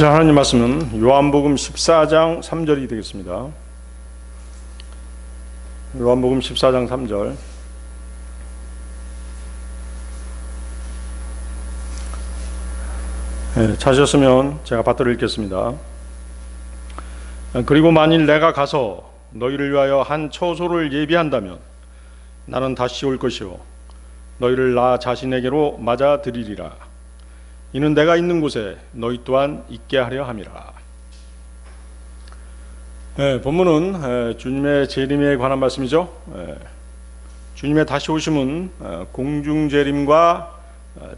주신 하나님 말씀은 요한복음 14장 3절이 되겠습니다. 요한복음 14장 3절. 찾으셨으면 제가 받들어 읽겠습니다. 그리고 만일 내가 가서 너희를 위하여 한 처소를 예비한다면 나는 다시 올 것이요 너희를 나 자신에게로 맞아들이리라. 이는 내가 있는 곳에 너희 또한 있게 하려 함이라. 본문은 주님의 재림에 관한 말씀이죠. 주님의 다시 오심은 공중 재림과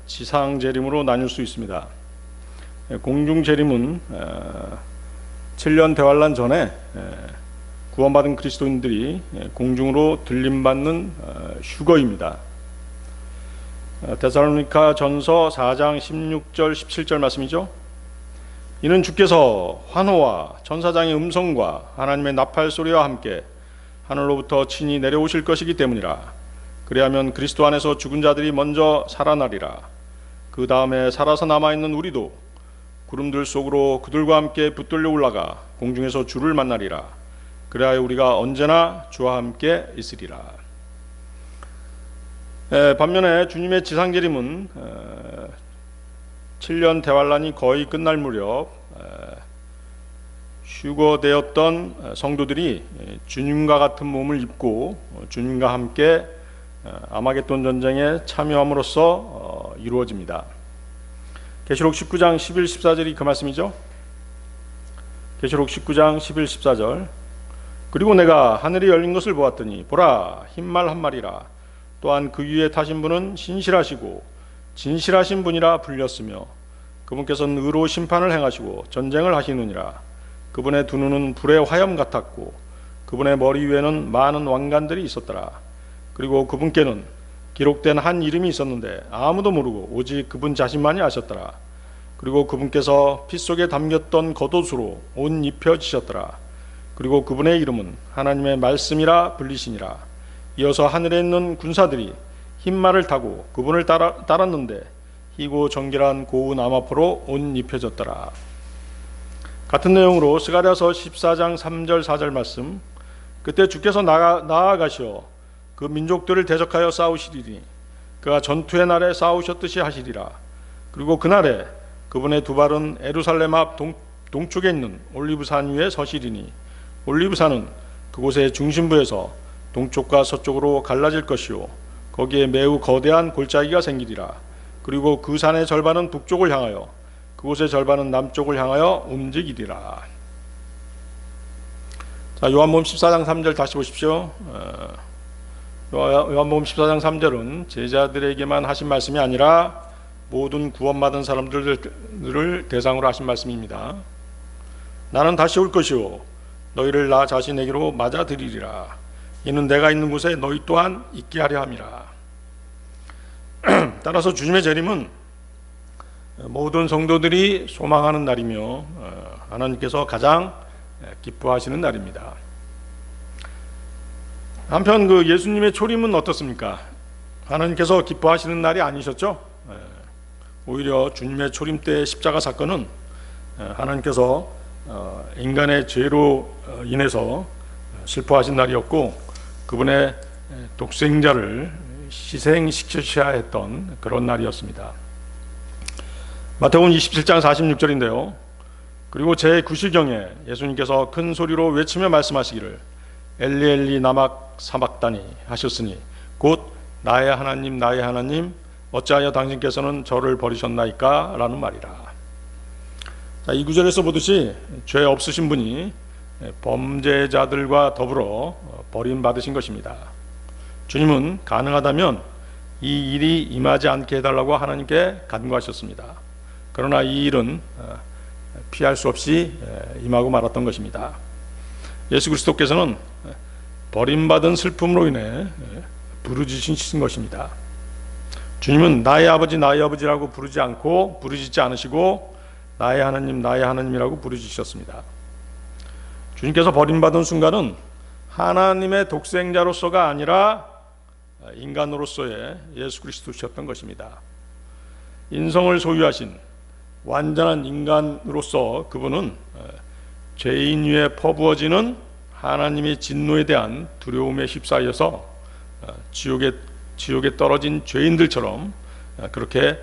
지상 재림으로 나뉠 수 있습니다. 공중 재림은 7년 대환란 전에 구원받은 그리스도인들이 공중으로 들림받는 휴거입니다. 데살로니가 전서 4장 16절 17절 말씀이죠. 이는 주께서 환호와 천사장의 음성과 하나님의 나팔 소리와 함께 하늘로부터 친히 내려오실 것이기 때문이라. 그리하면 그리스도 안에서 죽은 자들이 먼저 살아나리라. 그 다음에 살아서 남아있는 우리도 구름들 속으로 그들과 함께 붙들려 올라가 공중에서 주를 만나리라. 그리하여 우리가 언제나 주와 함께 있으리라. 반면에 주님의 지상재림은 7년 대환란이 거의 끝날 무렵 휴거되었던 성도들이 주님과 같은 몸을 입고 주님과 함께 아마겟돈 전쟁에 참여함으로써 이루어집니다. 계시록 19장 11, 14절이 그 말씀이죠. 계시록 19장 11, 14절. 그리고 내가 하늘이 열린 것을 보았더니 보라 흰말 한 마리라. 또한 그 위에 타신 분은 신실하시고 진실하신 분이라 불렸으며 그분께서는 의로 심판을 행하시고 전쟁을 하시느니라. 그분의 두 눈은 불의 화염 같았고 그분의 머리 위에는 많은 왕관들이 있었더라. 그리고 그분께는 기록된 한 이름이 있었는데 아무도 모르고 오직 그분 자신만이 아셨더라. 그리고 그분께서 피 속에 담겼던 겉옷으로 옷 입혀지셨더라. 그리고 그분의 이름은 하나님의 말씀이라 불리시니라. 이어서 하늘에 있는 군사들이 흰 말을 타고 그분을 따랐는데 희고 정결한 고운 암화포로 옷 입혀졌더라. 같은 내용으로 스가랴서 14장 3절 4절 말씀. 그때 주께서 나아가시어 그 민족들을 대적하여 싸우시리니 그가 전투의 날에 싸우셨듯이 하시리라. 그리고 그날에 그분의 두 발은 예루살렘 앞 동쪽에 있는 올리브산 위에 서시리니 올리브산은 그곳의 중심부에서 동쪽과 서쪽으로 갈라질 것이요 거기에 매우 거대한 골짜기가 생기리라. 그리고 그 산의 절반은 북쪽을 향하여 그곳의 절반은 남쪽을 향하여 움직이리라. 자, 요한복음 14장 3절 다시 보십시오. 요한복음 14장 3절은 제자들에게만 하신 말씀이 아니라 모든 구원받은 사람들을 대상으로 하신 말씀입니다. 나는 다시 올 것이요 너희를 나 자신에게로 맞아들이리라. 이는 내가 있는 곳에 너희 또한 있게 하려 함이라. 따라서 주님의 재림은 모든 성도들이 소망하는 날이며 하나님께서 가장 기뻐하시는 날입니다. 한편 그 예수님의 초림은 어떻습니까? 하나님께서 기뻐하시는 날이 아니셨죠? 오히려 주님의 초림 때 십자가 사건은 하나님께서 인간의 죄로 인해서 슬퍼하신 날이었고 그분의 독생자를 희생시키셔야 했던 그런 날이었습니다. 마태복음 27장 46절인데요. 그리고 제9시경에 예수님께서 큰 소리로 외치며 말씀하시기를 엘리 엘리 라막 사박다니 하셨으니 곧 나의 하나님 나의 하나님 어찌하여 당신께서는 저를 버리셨나이까 라는 말이라. 자, 이 구절에서 보듯이 죄 없으신 분이 범죄자들과 더불어 버림받으신 것입니다. 주님은 가능하다면 이 일이 임하지 않게 해달라고 하나님께 간구하셨습니다. 그러나 이 일은 피할 수 없이 임하고 말았던 것입니다. 예수 그리스도께서는 버림받은 슬픔으로 인해 부르짖으신 것입니다. 주님은 나의 아버지라고 부르짖지 않으시고 나의 하나님이라고 부르짖으셨습니다. 주님께서 버림받은 순간은 하나님의 독생자로서가 아니라 인간으로서의 예수 그리스도셨던 것입니다. 인성을 소유하신 완전한 인간으로서 그분은 죄인 위에 퍼부어지는 하나님의 진노에 대한 두려움에 휩싸여서 지옥에 떨어진 죄인들처럼 그렇게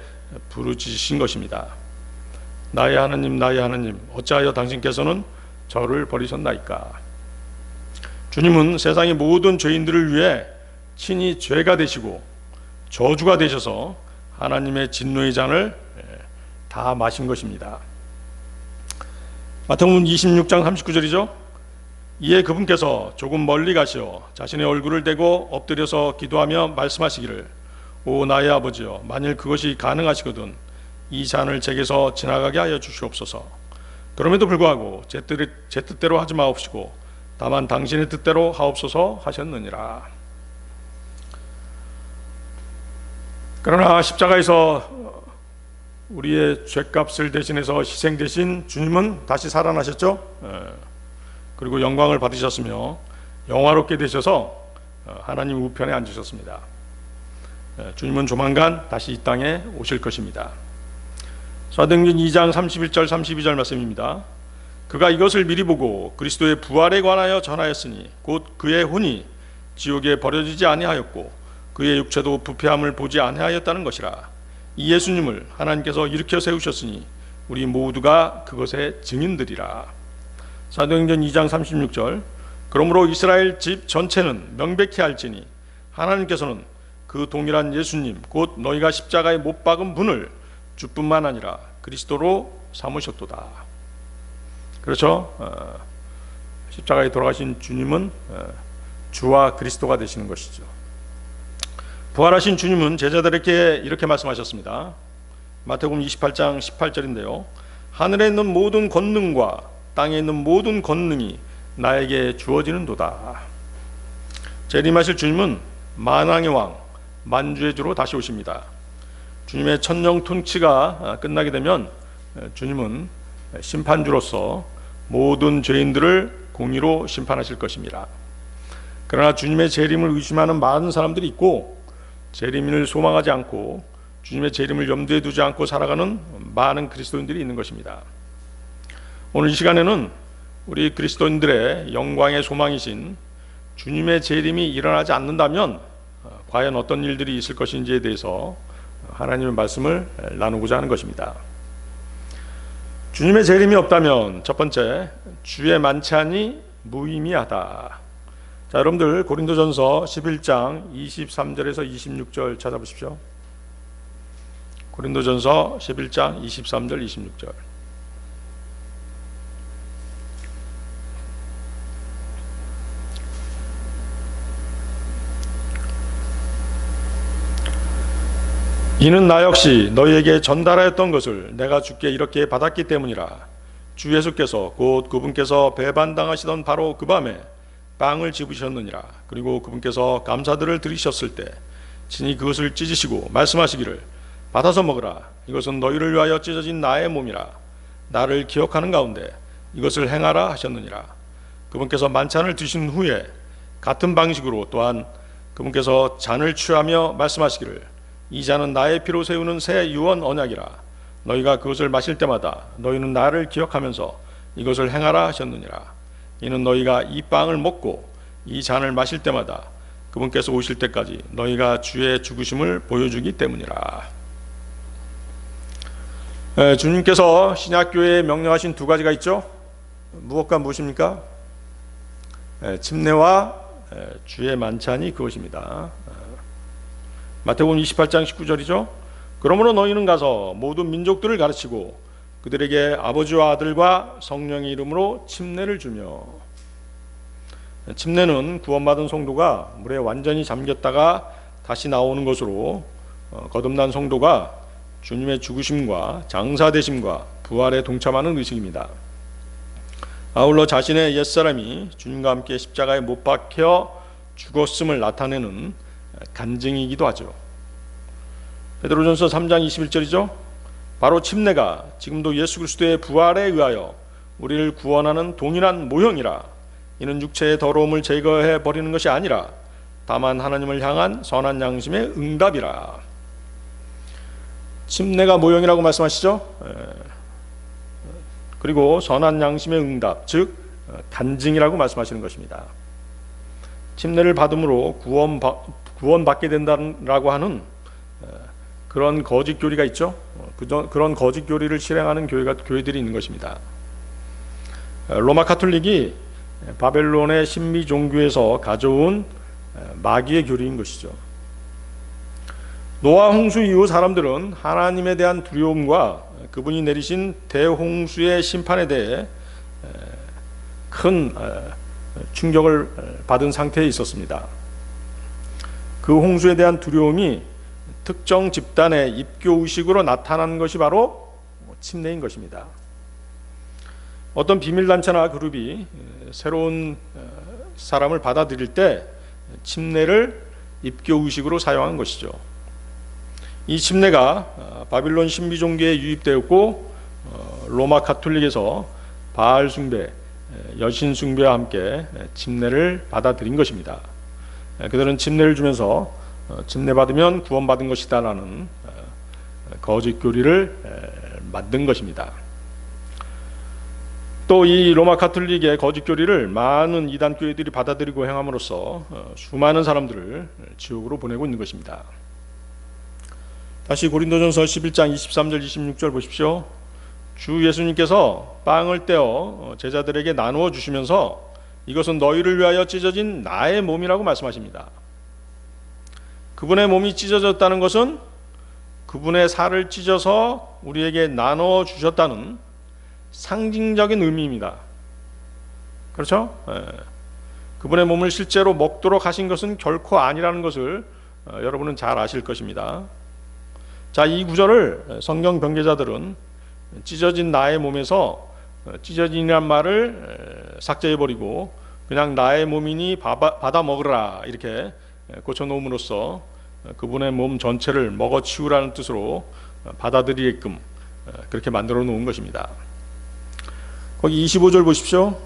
부르짖으신 것입니다. 나의 하나님, 어찌하여 당신께서는 저를 버리셨나이까? 주님은 세상의 모든 죄인들을 위해 친히 죄가 되시고 저주가 되셔서 하나님의 진노의 잔을 다 마신 것입니다. 마태복음 26장 39절이죠. 이에 그분께서 조금 멀리 가시어 자신의 얼굴을 대고 엎드려서 기도하며 말씀하시기를, 오 나의 아버지여, 만일 그것이 가능하시거든 이 잔을 제게서 지나가게 하여 주시옵소서. 그럼에도 불구하고 제 뜻대로 하지 마옵시고 다만 당신의 뜻대로 하옵소서 하셨느니라. 그러나 십자가에서 우리의 죄값을 대신해서 희생되신 주님은 다시 살아나셨죠. 그리고 영광을 받으셨으며 영화롭게 되셔서 하나님 우편에 앉으셨습니다. 주님은 조만간 다시 이 땅에 오실 것입니다. 사도행전 2장 31절 32절 말씀입니다. 그가 이것을 미리 보고 그리스도의 부활에 관하여 전하였으니 곧 그의 혼이 지옥에 버려지지 아니하였고 그의 육체도 부패함을 보지 아니하였다는 것이라. 이 예수님을 하나님께서 일으켜 세우셨으니 우리 모두가 그것의 증인들이라. 사도행전 2장 36절 그러므로 이스라엘 집 전체는 명백히 알지니 하나님께서는 그 동일한 예수님 곧 너희가 십자가에 못 박은 분을 주뿐만 아니라 그리스도로 삼으셨도다. 그렇죠? 십자가에 돌아가신 주님은 주와 그리스도가 되시는 것이죠. 부활하신 주님은 제자들에게 이렇게 말씀하셨습니다. 마태복음 28장 18절인데요. 하늘에 있는 모든 권능과 땅에 있는 모든 권능이 나에게 주어지는도다. 재림하실 주님은 만왕의 왕, 만주의 주로 다시 오십니다. 주님의 천령 통치가 끝나게 되면 주님은 심판주로서 모든 죄인들을 공의로 심판하실 것입니다. 그러나 주님의 재림을 의심하는 많은 사람들이 있고 재림을 소망하지 않고 주님의 재림을 염두에 두지 않고 살아가는 많은 그리스도인들이 있는 것입니다. 오늘 이 시간에는 우리 그리스도인들의 영광의 소망이신 주님의 재림이 일어나지 않는다면 과연 어떤 일들이 있을 것인지에 대해서 하나님의 말씀을 나누고자 하는 것입니다. 주님의 재림이 없다면 첫 번째, 주의 만찬이 무의미하다. 자, 여러분들 고린도전서 11장 23절에서 26절 찾아보십시오. 고린도전서 11장 23절 26절. 이는 나 역시 너희에게 전달하였던 것을 내가 주께 이렇게 받았기 때문이라. 주 예수께서 곧 그분께서 배반당하시던 바로 그 밤에 빵을 집으셨느니라. 그리고 그분께서 감사들을 드리셨을 때 친히 그것을 찢으시고 말씀하시기를, 받아서 먹으라. 이것은 너희를 위하여 찢어진 나의 몸이라. 나를 기억하는 가운데 이것을 행하라 하셨느니라. 그분께서 만찬을 드신 후에 같은 방식으로 또한 그분께서 잔을 취하며 말씀하시기를, 이 잔은 나의 피로 세우는 새 유언 언약이라. 너희가 그것을 마실 때마다 너희는 나를 기억하면서 이것을 행하라 하셨느니라. 이는 너희가 이 빵을 먹고 이 잔을 마실 때마다 그분께서 오실 때까지 너희가 주의 죽으심을 보여주기 때문이라. 주님께서 신약교회에 명령하신 두 가지가 있죠. 무엇과 무엇입니까? 침례와 주의 만찬이 그것입니다. 마태복음 28장 19절이죠. 그러므로 너희는 가서 모든 민족들을 가르치고 그들에게 아버지와 아들과 성령의 이름으로 침례를 주며. 침례는 구원받은 성도가 물에 완전히 잠겼다가 다시 나오는 것으로 거듭난 성도가 주님의 죽으심과 장사되심과 부활에 동참하는 의식입니다. 아울러 자신의 옛사람이 주님과 함께 십자가에 못 박혀 죽었음을 나타내는 간증이기도 하죠. 베드로전서 3장 21절이죠. 바로 침례가 지금도 예수 그리스도의 부활에 의하여 우리를 구원하는 동일한 모형이라. 이는 육체의 더러움을 제거해 버리는 것이 아니라 다만 하나님을 향한 선한 양심의 응답이라. 침례가 모형이라고 말씀하시죠. 그리고 선한 양심의 응답, 즉 간증이라고 말씀하시는 것입니다. 침례를 받음으로 구원받게 된다라고 하는 그런 거짓 교리가 있죠. 그런 거짓 교리를 실행하는 교회들이 있는 것입니다. 로마 가톨릭이 바벨론의 신비 종교에서 가져온 마귀의 교리인 것이죠. 노아 홍수 이후 사람들은 하나님에 대한 두려움과 그분이 내리신 대홍수의 심판에 대해 큰 충격을 받은 상태에 있었습니다. 그 홍수에 대한 두려움이 특정 집단의 입교의식으로 나타난 것이 바로 침례인 것입니다. 어떤 비밀단체나 그룹이 새로운 사람을 받아들일 때 침례를 입교의식으로 사용한 것이죠. 이 침례가 바빌론 신비종교에 유입되었고 로마 가톨릭에서 바알 숭배, 여신 숭배와 함께 침례를 받아들인 것입니다. 그들은 침례를 주면서 침례 받으면 구원받은 것이다라는 거짓 교리를 만든 것입니다. 또 이 로마 가톨릭의 거짓 교리를 많은 이단 교회들이 받아들이고 행함으로써 수많은 사람들을 지옥으로 보내고 있는 것입니다. 다시 고린도전서 11장 23절 26절 보십시오. 주 예수님께서 빵을 떼어 제자들에게 나누어 주시면서 이것은 너희를 위하여 찢어진 나의 몸이라고 말씀하십니다. 그분의 몸이 찢어졌다는 것은 그분의 살을 찢어서 우리에게 나누어 주셨다는 상징적인 의미입니다. 그렇죠? 그분의 몸을 실제로 먹도록 하신 것은 결코 아니라는 것을 여러분은 잘 아실 것입니다. 자, 이 구절을 성경 변개자들은 찢어진 나의 몸에서 찢어진이란 말을 삭제해버리고 그냥 나의 몸이니 받아 먹으라 이렇게 고쳐놓음으로써 그분의 몸 전체를 먹어치우라는 뜻으로 받아들이게끔 그렇게 만들어 놓은 것입니다. 거기 25절 보십시오.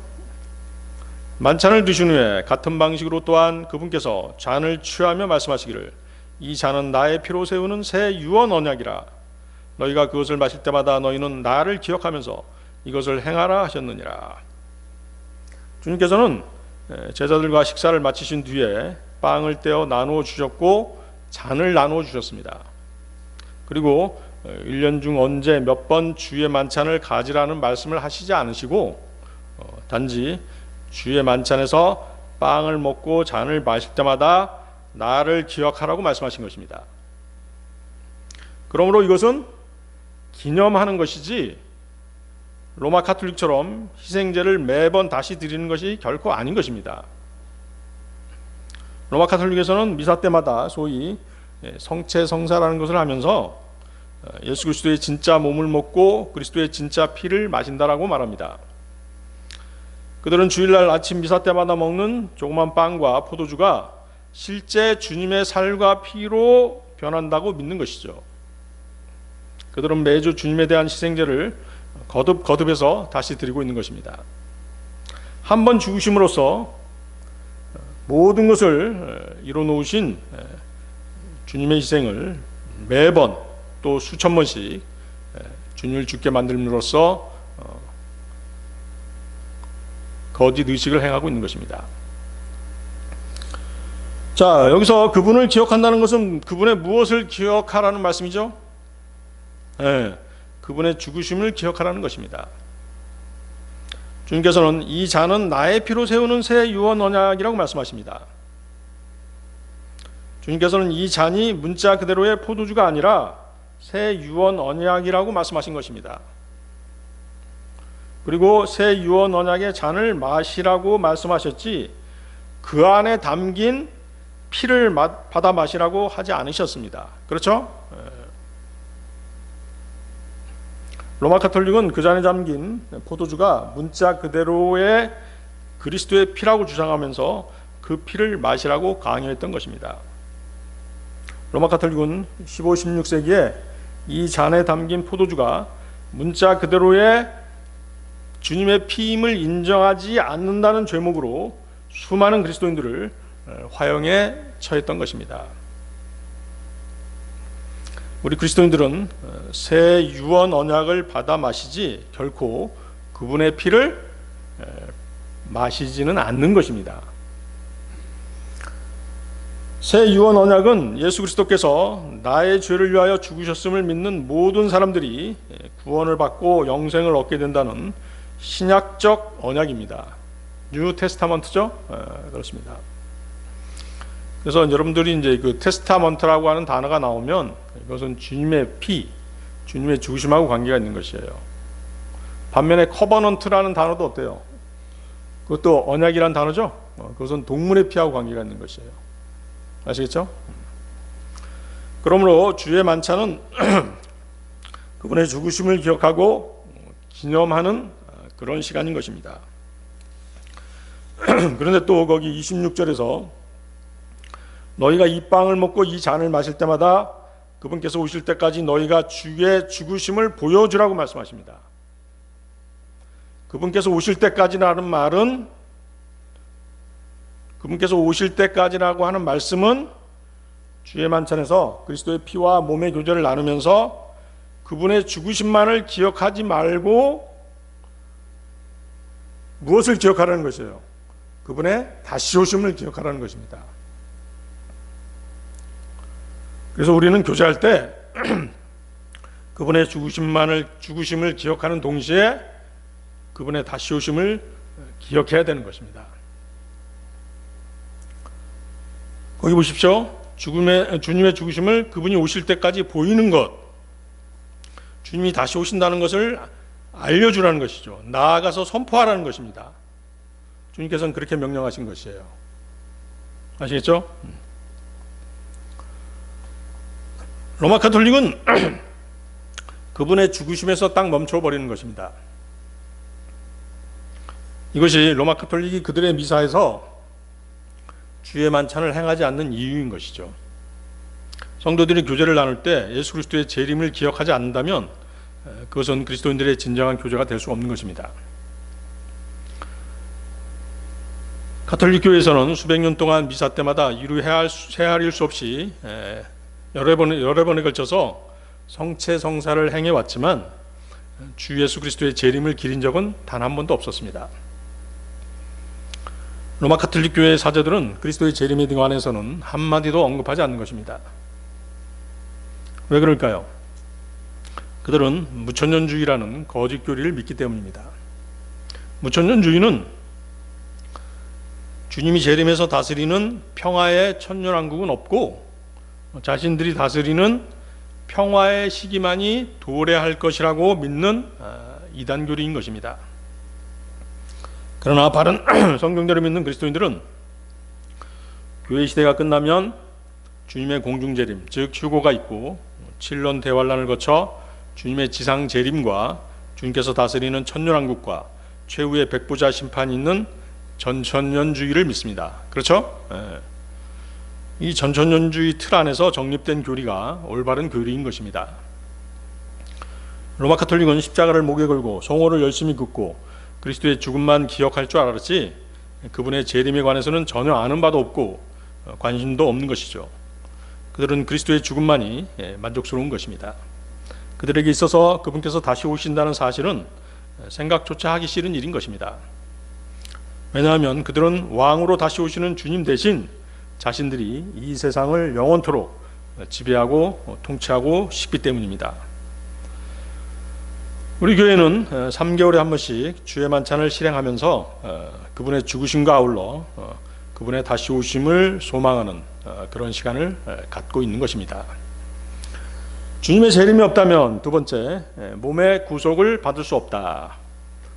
만찬을 드신 후에 같은 방식으로 또한 그분께서 잔을 취하며 말씀하시기를 이 잔은 나의 피로 세우는 새 유언 언약이라 너희가 그것을 마실 때마다 너희는 나를 기억하면서 이것을 행하라 하셨느니라. 주님께서는 제자들과 식사를 마치신 뒤에 빵을 떼어 나누어 주셨고 잔을 나누어 주셨습니다. 그리고 1년 중 언제 몇 번 주의 만찬을 가지라는 말씀을 하시지 않으시고 단지 주의 만찬에서 빵을 먹고 잔을 마실 때마다 나를 기억하라고 말씀하신 것입니다. 그러므로 이것은 기념하는 것이지 로마 가톨릭처럼 희생제를 매번 다시 드리는 것이 결코 아닌 것입니다. 로마 가톨릭에서는 미사 때마다 소위 성체 성사라는 것을 하면서 예수 그리스도의 진짜 몸을 먹고 그리스도의 진짜 피를 마신다라고 말합니다. 그들은 주일날 아침 미사 때마다 먹는 조그만 빵과 포도주가 실제 주님의 살과 피로 변한다고 믿는 것이죠. 그들은 매주 주님에 대한 희생제를 거듭해서 다시 드리고 있는 것입니다. 한 번 죽으심으로써 모든 것을 이뤄놓으신 주님의 희생을 매번 또 수천 번씩 주님을 죽게 만들므로써 거짓 의식을 행하고 있는 것입니다. 자, 여기서 그분을 기억한다는 것은 그분의 무엇을 기억하라는 말씀이죠? 그분의 죽으심을 기억하라는 것입니다. 주님께서는 이 잔은 나의 피로 세우는 새 유언 언약이라고 말씀하십니다. 주님께서는 이 잔이 문자 그대로의 포도주가 아니라 새 유언 언약이라고 말씀하신 것입니다. 그리고 새 유언 언약의 잔을 마시라고 말씀하셨지 그 안에 담긴 피를 받아 마시라고 하지 않으셨습니다. 그렇죠? 로마 가톨릭은 그 잔에 담긴 포도주가 문자 그대로의 그리스도의 피라고 주장하면서 그 피를 마시라고 강요했던 것입니다. 로마 가톨릭은 15, 16세기에 이 잔에 담긴 포도주가 문자 그대로의 주님의 피임을 인정하지 않는다는 죄목으로 수많은 그리스도인들을 화형에 처했던 것입니다. 우리 그리스도인들은 새 유언 언약을 받아 마시지 결코 그분의 피를 마시지는 않는 것입니다. 새 유언 언약은 예수 그리스도께서 나의 죄를 위하여 죽으셨음을 믿는 모든 사람들이 구원을 받고 영생을 얻게 된다는 신약적 언약입니다. 뉴 테스타먼트죠? 그렇습니다. 그래서 여러분들이 이제 그 테스타먼트라고 하는 단어가 나오면 이것은 주님의 피, 주님의 죽으심하고 관계가 있는 것이에요. 반면에 커버넌트라는 단어도 어때요? 그것도 언약이란 단어죠? 그것은 동물의 피하고 관계가 있는 것이에요. 아시겠죠? 그러므로 주의 만찬은 그분의 죽으심을 기억하고 기념하는 그런 시간인 것입니다. 그런데 또 거기 26절에서 너희가 이 빵을 먹고 이 잔을 마실 때마다 그분께서 오실 때까지 너희가 주의 죽으심을 보여주라고 말씀하십니다. 그분께서 오실 때까지라는 말은, 그분께서 오실 때까지라고 하는 말씀은 주의 만찬에서 그리스도의 피와 몸의 교제를 나누면서 그분의 죽으심만을 기억하지 말고 무엇을 기억하라는 것이에요? 그분의 다시 오심을 기억하라는 것입니다. 그래서 우리는 교제할 때 그분의 죽으심을 기억하는 동시에 그분의 다시 오심을 기억해야 되는 것입니다. 거기 보십시오. 주님의 죽으심을 그분이 오실 때까지 보이는 것, 주님이 다시 오신다는 것을 알려주라는 것이죠. 나아가서 선포하라는 것입니다. 주님께서는 그렇게 명령하신 것이에요. 아시겠죠? 로마 카톨릭은 그분의 죽으심에서 딱 멈춰버리는 것입니다. 이것이 로마 카톨릭이 그들의 미사에서 주의 만찬을 행하지 않는 이유인 것이죠. 성도들이 교제를 나눌 때 예수 그리스도의 재림을 기억하지 않는다면 그것은 그리스도인들의 진정한 교제가 될 수 없는 것입니다. 가톨릭 교회에서는 수백 년 동안 미사 때마다 이루 헤아릴 수 없이 여러 번에 걸쳐서 성체 성사를 행해 왔지만 주 예수 그리스도의 재림을 기린 적은 단 한 번도 없었습니다. 로마 가톨릭 교회의 사제들은 그리스도의 재림에 관해서는 한마디도 언급하지 않는 것입니다. 왜 그럴까요? 그들은 무천년주의라는 거짓 교리를 믿기 때문입니다. 무천년주의는 주님이 재림해서 다스리는 평화의 천년왕국은 없고 자신들이 다스리는 평화의 시기만이 도래할 것이라고 믿는 이단교리인 것입니다. 그러나 바른 성경대로 믿는 그리스도인들은 교회 시대가 끝나면 주님의 공중재림, 즉 휴고가 있고 7년 대환란을 거쳐 주님의 지상 재림과 주님께서 다스리는 천년왕국과 최후의 백보자 심판이 있는 전천년주의를 믿습니다. 그렇죠? 이 전천년주의 틀 안에서 정립된 교리가 올바른 교리인 것입니다. 로마 가톨릭은 십자가를 목에 걸고 성호를 열심히 긋고 그리스도의 죽음만 기억할 줄 알았지 그분의 재림에 관해서는 전혀 아는 바도 없고 관심도 없는 것이죠. 그들은 그리스도의 죽음만이 만족스러운 것입니다. 그들에게 있어서 그분께서 다시 오신다는 사실은 생각조차 하기 싫은 일인 것입니다. 왜냐하면 그들은 왕으로 다시 오시는 주님 대신 자신들이 이 세상을 영원토록 지배하고 통치하고 싶기 때문입니다. 우리 교회는 3개월에 한 번씩 주의 만찬을 실행하면서 그분의 죽으심과 아울러 그분의 다시 오심을 소망하는 그런 시간을 갖고 있는 것입니다. 주님의 재림이 없다면 두 번째, 몸의 구속을 받을 수 없다.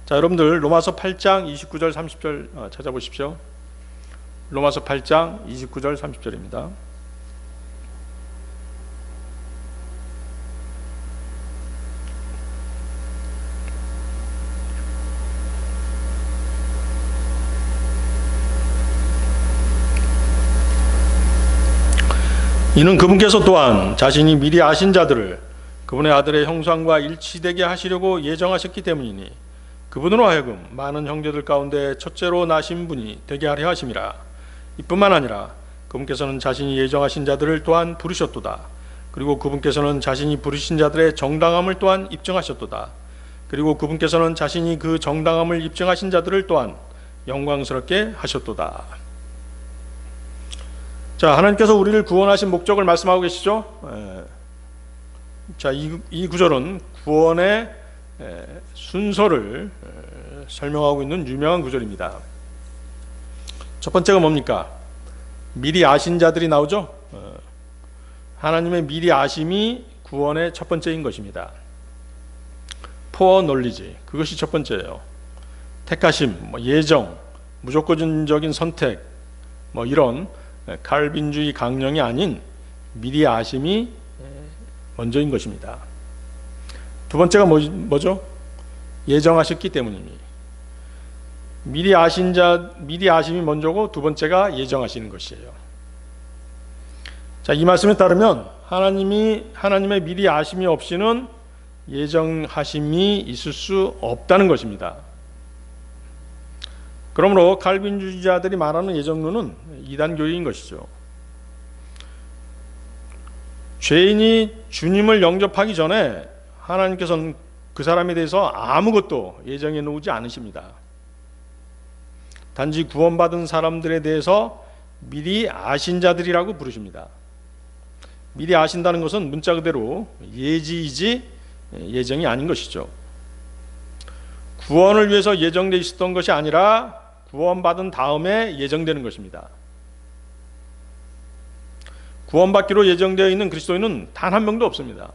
자, 여러분들 로마서 8장 29절 30절 찾아보십시오. 로마서 8장 29절 30절입니다. 이는 그분께서 또한 자신이 미리 아신 자들을 그분의 아들의 형상과 일치되게 하시려고 예정하셨기 때문이니 그분으로 하여금 많은 형제들 가운데 첫째로 나신 분이 되게 하려 하심이라. 이뿐만 아니라 그분께서는 자신이 예정하신 자들을 또한 부르셨도다. 그리고 그분께서는 자신이 부르신 자들의 정당함을 또한 입증하셨도다. 그리고 그분께서는 자신이 그 정당함을 입증하신 자들을 또한 영광스럽게 하셨도다. 자, 하나님께서 우리를 구원하신 목적을 말씀하고 계시죠. 자, 이 구절은 구원의 순서를 설명하고 있는 유명한 구절입니다. 첫 번째가 뭡니까? 미리 아신 자들이 나오죠. 하나님의 미리 아심이 구원의 첫 번째인 것입니다. 포어놀리지, 그것이 첫 번째예요. 택하심, 예정, 무조건적인 선택, 이런 칼빈주의 강령이 아닌 미리 아심이 먼저인 것입니다. 두 번째가 뭐죠? 예정하셨기 때문입니다. 미리 아심이 먼저고 두 번째가 예정하시는 것이에요. 자, 이 말씀에 따르면 하나님의 미리 아심이 없이는 예정하심이 있을 수 없다는 것입니다. 그러므로 칼빈주의자들이 말하는 예정론은 이단교리인 것이죠. 죄인이 주님을 영접하기 전에 하나님께서는 그 사람에 대해서 아무것도 예정해 놓지 않으십니다. 단지 구원받은 사람들에 대해서 미리 아신 자들이라고 부르십니다. 미리 아신다는 것은 문자 그대로 예지이지 예정이 아닌 것이죠. 구원을 위해서 예정되어 있었던 것이 아니라 구원받은 다음에 예정되는 것입니다. 구원받기로 예정되어 있는 그리스도인은 단 한 명도 없습니다.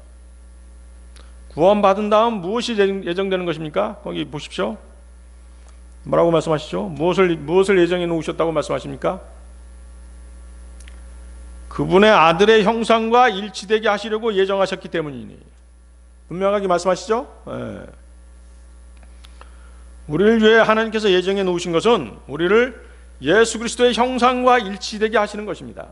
구원받은 다음 무엇이 예정되는 것입니까? 거기 보십시오. 뭐라고 말씀하시죠? 무엇을 예정해 놓으셨다고 말씀하십니까? 그분의 아들의 형상과 일치되게 하시려고 예정하셨기 때문이니. 분명하게 말씀하시죠? 네. 우리를 위해 하나님께서 예정해 놓으신 것은 우리를 예수 그리스도의 형상과 일치되게 하시는 것입니다.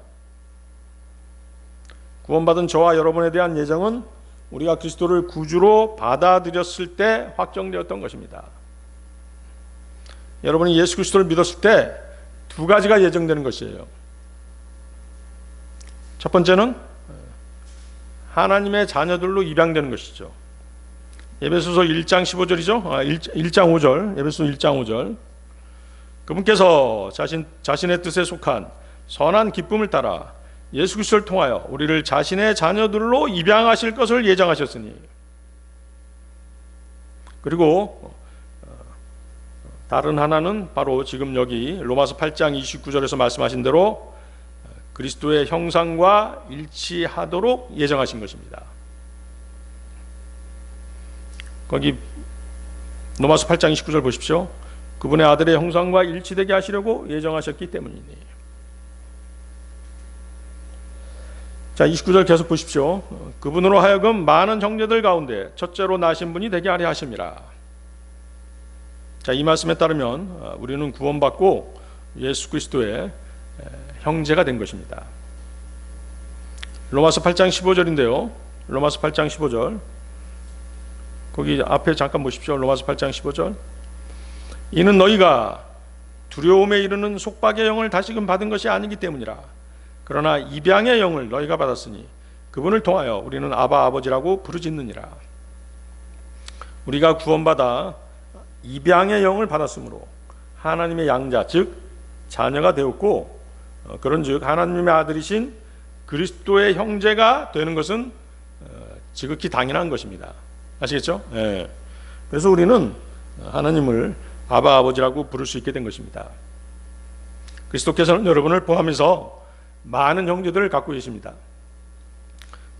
구원받은 저와 여러분에 대한 예정은 우리가 그리스도를 구주로 받아들였을 때 확정되었던 것입니다. 여러분이 예수 그리스도를 믿었을 때 두 가지가 예정되는 것이에요. 첫 번째는 하나님의 자녀들로 입양되는 것이죠. 에베소서 1장 15절이죠. 1장 5절. 에베소서 1장 5절. 그분께서 자신의 뜻에 속한 선한 기쁨을 따라 예수 그리스도를 통하여 우리를 자신의 자녀들로 입양하실 것을 예정하셨으니. 그리고 다른 하나는 바로 지금 여기 로마서 8장 29절에서 말씀하신 대로 그리스도의 형상과 일치하도록 예정하신 것입니다. 거기 로마서 8장 29절 보십시오. 그분의 아들의 형상과 일치되게 하시려고 예정하셨기 때문이니. 자, 29절 계속 보십시오. 그분으로 하여금 많은 형제들 가운데 첫째로 나신 분이 되게 하려 하심이라. 자, 이 말씀에 따르면 우리는 구원받고 예수 그리스도의 형제가 된 것입니다. 로마서 8장 15절인데요. 로마서 8장 15절. 거기 앞에 잠깐 보십시오. 로마서 8장 15절. 이는 너희가 두려움에 이르는 속박의 영을 다시금 받은 것이 아니기 때문이라. 그러나 입양의 영을 너희가 받았으니 그분을 통하여 우리는 아바 아버지라고 부르짖느니라. 우리가 구원받아 입양의 영을 받았으므로 하나님의 양자 즉 자녀가 되었고, 그런즉 하나님의 아들이신 그리스도의 형제가 되는 것은 지극히 당연한 것입니다. 아시겠죠? 네. 그래서 우리는 하나님을 아바 아버지라고 부를 수 있게 된 것입니다. 그리스도께서는 여러분을 포함해서 많은 형제들을 갖고 계십니다.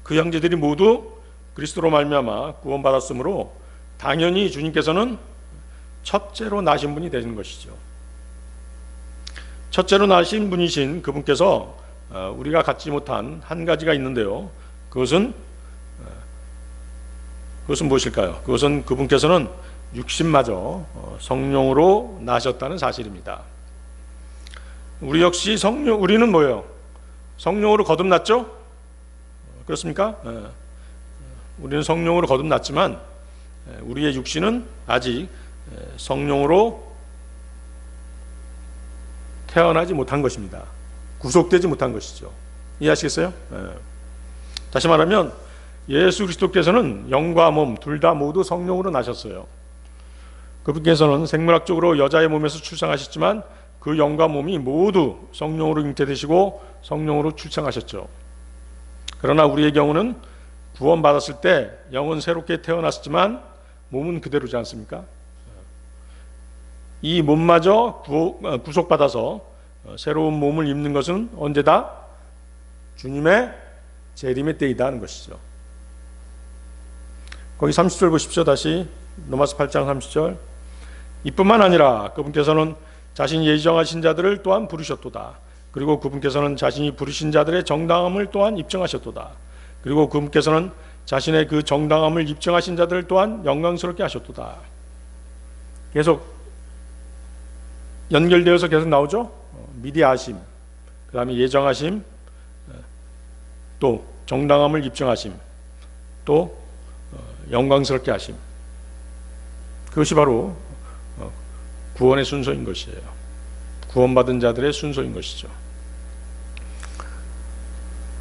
그 형제들이 모두 그리스도로 말미암아 구원받았으므로 당연히 주님께서는 첫째로 나신 분이 되는 것이죠. 첫째로 나신 분이신 그분께서 우리가 갖지 못한 한 가지가 있는데요. 그것은 무엇일까요? 그것은 그분께서는 육신마저 성령으로 나셨다는 사실입니다. 우리 역시 우리는 뭐예요? 성령으로 거듭났죠? 그렇습니까? 우리는 성령으로 거듭났지만 우리의 육신은 아직 성령으로 태어나지 못한 것입니다. 구속되지 못한 것이죠. 이해하시겠어요? 다시 말하면 예수 그리스도께서는 영과 몸 둘 다 모두 성령으로 나셨어요. 그분께서는 생물학적으로 여자의 몸에서 출생하셨지만 그 영과 몸이 모두 성령으로 잉태되시고 성령으로 출생하셨죠. 그러나 우리의 경우는 구원받았을 때 영은 새롭게 태어났지만 몸은 그대로지 않습니까? 이 몸마저 구속받아서 새로운 몸을 입는 것은 언제다? 주님의 재림의 때이다 하는 것이죠. 거기 30절 보십시오. 다시 로마서 8장 30절. 이뿐만 아니라 그분께서는 자신이 예정하신 자들을 또한 부르셨도다. 그리고 그분께서는 자신이 부르신 자들의 정당함을 또한 입증하셨도다. 그리고 그분께서는 자신의 그 정당함을 입증하신 자들을 또한 영광스럽게 하셨도다. 계속 연결되어서 계속 나오죠. 미리 아심, 그 다음에 예정하심, 또 정당함을 입증하심, 또 영광스럽게 하심. 그것이 바로 구원의 순서인 것이에요. 구원받은 자들의 순서인 것이죠.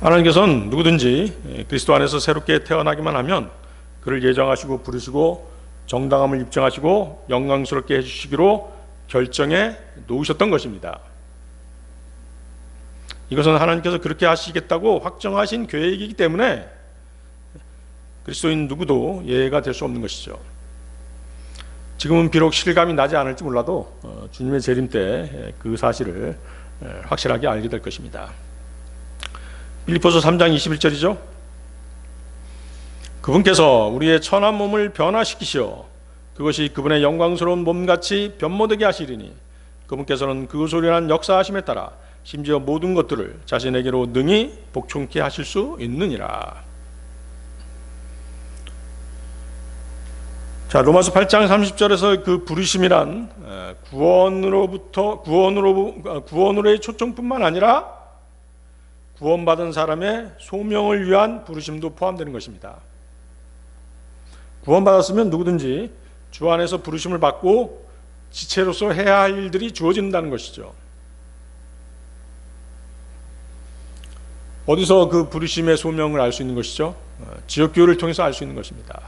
하나님께서는 누구든지 그리스도 안에서 새롭게 태어나기만 하면 그를 예정하시고 부르시고 정당함을 입증하시고 영광스럽게 해주시기로 결정해 놓으셨던 것입니다. 이것은 하나님께서 그렇게 하시겠다고 확정하신 계획이기 때문에 그리스도인 누구도 예외가 될 수 없는 것이죠. 지금은 비록 실감이 나지 않을지 몰라도 주님의 재림 때 그 사실을 확실하게 알게 될 것입니다. 빌립보서 3장 21절이죠. 그분께서 우리의 천한 몸을 변화시키시어 그것이 그분의 영광스러운 몸같이 변모되게 하시리니 그분께서는 그것으로 인한 역사하심에 따라 심지어 모든 것들을 자신에게로 능히 복종케 하실 수 있느니라. 자, 로마서 8장 30절에서 그 부르심이란 구원으로의 초청뿐만 아니라 구원받은 사람의 소명을 위한 부르심도 포함되는 것입니다. 구원받았으면 누구든지 주 안에서 부르심을 받고 지체로서 해야 할 일들이 주어진다는 것이죠. 어디서 그 부르심의 소명을 알 수 있는 것이죠? 지역교회를 통해서 알 수 있는 것입니다.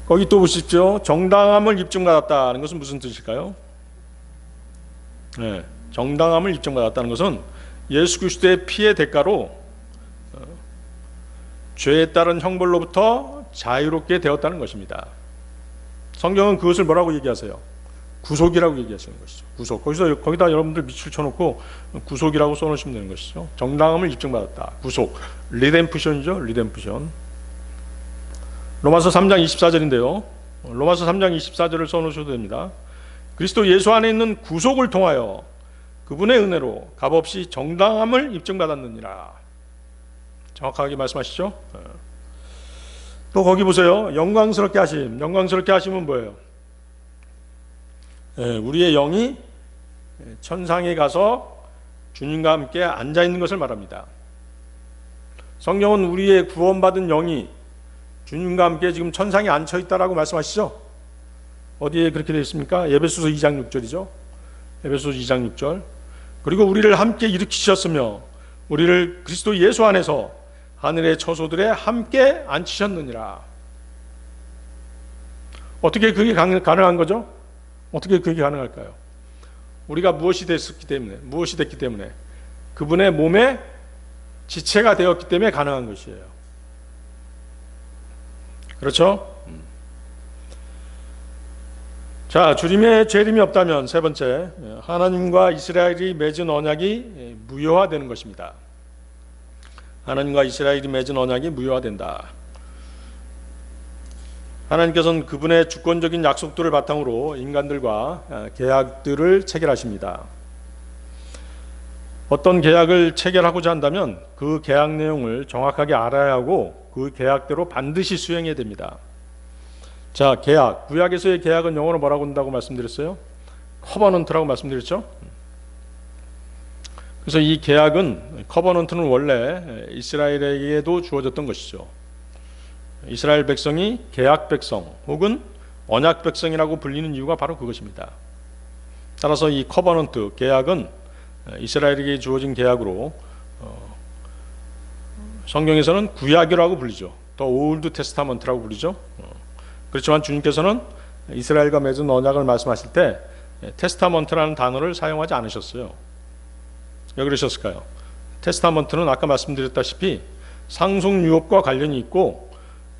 거기 또 보십시오. 정당함을 입증받았다는 것은 무슨 뜻일까요? 네, 정당함을 입증받았다는 것은 예수 그리스도의 피의 대가로 죄에 따른 형벌로부터 자유롭게 되었다는 것입니다. 성경은 그것을 뭐라고 얘기하세요? 구속이라고 얘기하시는 것이죠. 구속. 거기다 여러분들 밑줄 쳐놓고 구속이라고 써놓으시면 되는 것이죠. 정당함을 입증받았다. 구속. 리뎀프션이죠. 리뎀프션. 로마서 3장 24절인데요. 로마서 3장 24절을 써놓으셔도 됩니다. 그리스도 예수 안에 있는 구속을 통하여 그분의 은혜로 값없이 정당함을 입증받았느니라. 정확하게 말씀하시죠. 또 거기 보세요. 영광스럽게 하심. 영광스럽게 하심은 뭐예요? 우리의 영이 천상에 가서 주님과 함께 앉아있는 것을 말합니다. 성경은 우리의 구원받은 영이 주님과 함께 지금 천상에 앉혀있다라고 말씀하시죠. 어디에 그렇게 되어 있습니까? 에베소서 2장 6절이죠. 에베소서 2장 6절. 그리고 우리를 함께 일으키셨으며 우리를 그리스도 예수 안에서 하늘의 처소들에 함께 앉히셨느니라. 어떻게 그게 가능한 거죠? 어떻게 그게 가능할까요? 우리가 무엇이 됐기 때문에 그분의 몸에 지체가 되었기 때문에 가능한 것이에요. 그렇죠? 자, 주님의 재림이 없다면 세 번째, 하나님과 이스라엘이 맺은 언약이 무효화되는 것입니다. 하나님과 이스라엘이 맺은 언약이 무효화된다. 하나님께서는 그분의 주권적인 약속들을 바탕으로 인간들과 계약들을 체결하십니다. 어떤 계약을 체결하고자 한다면 그 계약 내용을 정확하게 알아야 하고 그 계약대로 반드시 수행해야 됩니다. 자, 계약. 구약에서의 계약은 영어로 뭐라고 한다고 말씀드렸어요? 커버넌트라고 말씀드렸죠? 그래서 이 계약은, 커버넌트는 원래 이스라엘에게도 주어졌던 것이죠. 이스라엘 백성이 계약 백성 혹은 언약 백성이라고 불리는 이유가 바로 그것입니다. 따라서 이 커버넌트, 계약은 이스라엘에게 주어진 계약으로 성경에서는 구약이라고 불리죠. 더 올드 테스타먼트라고 부르죠. 그렇지만 주님께서는 이스라엘과 맺은 언약을 말씀하실 때 테스타먼트라는 단어를 사용하지 않으셨어요. 왜 그러셨을까요? 테스타먼트는 아까 말씀드렸다시피 상속 유업과 관련이 있고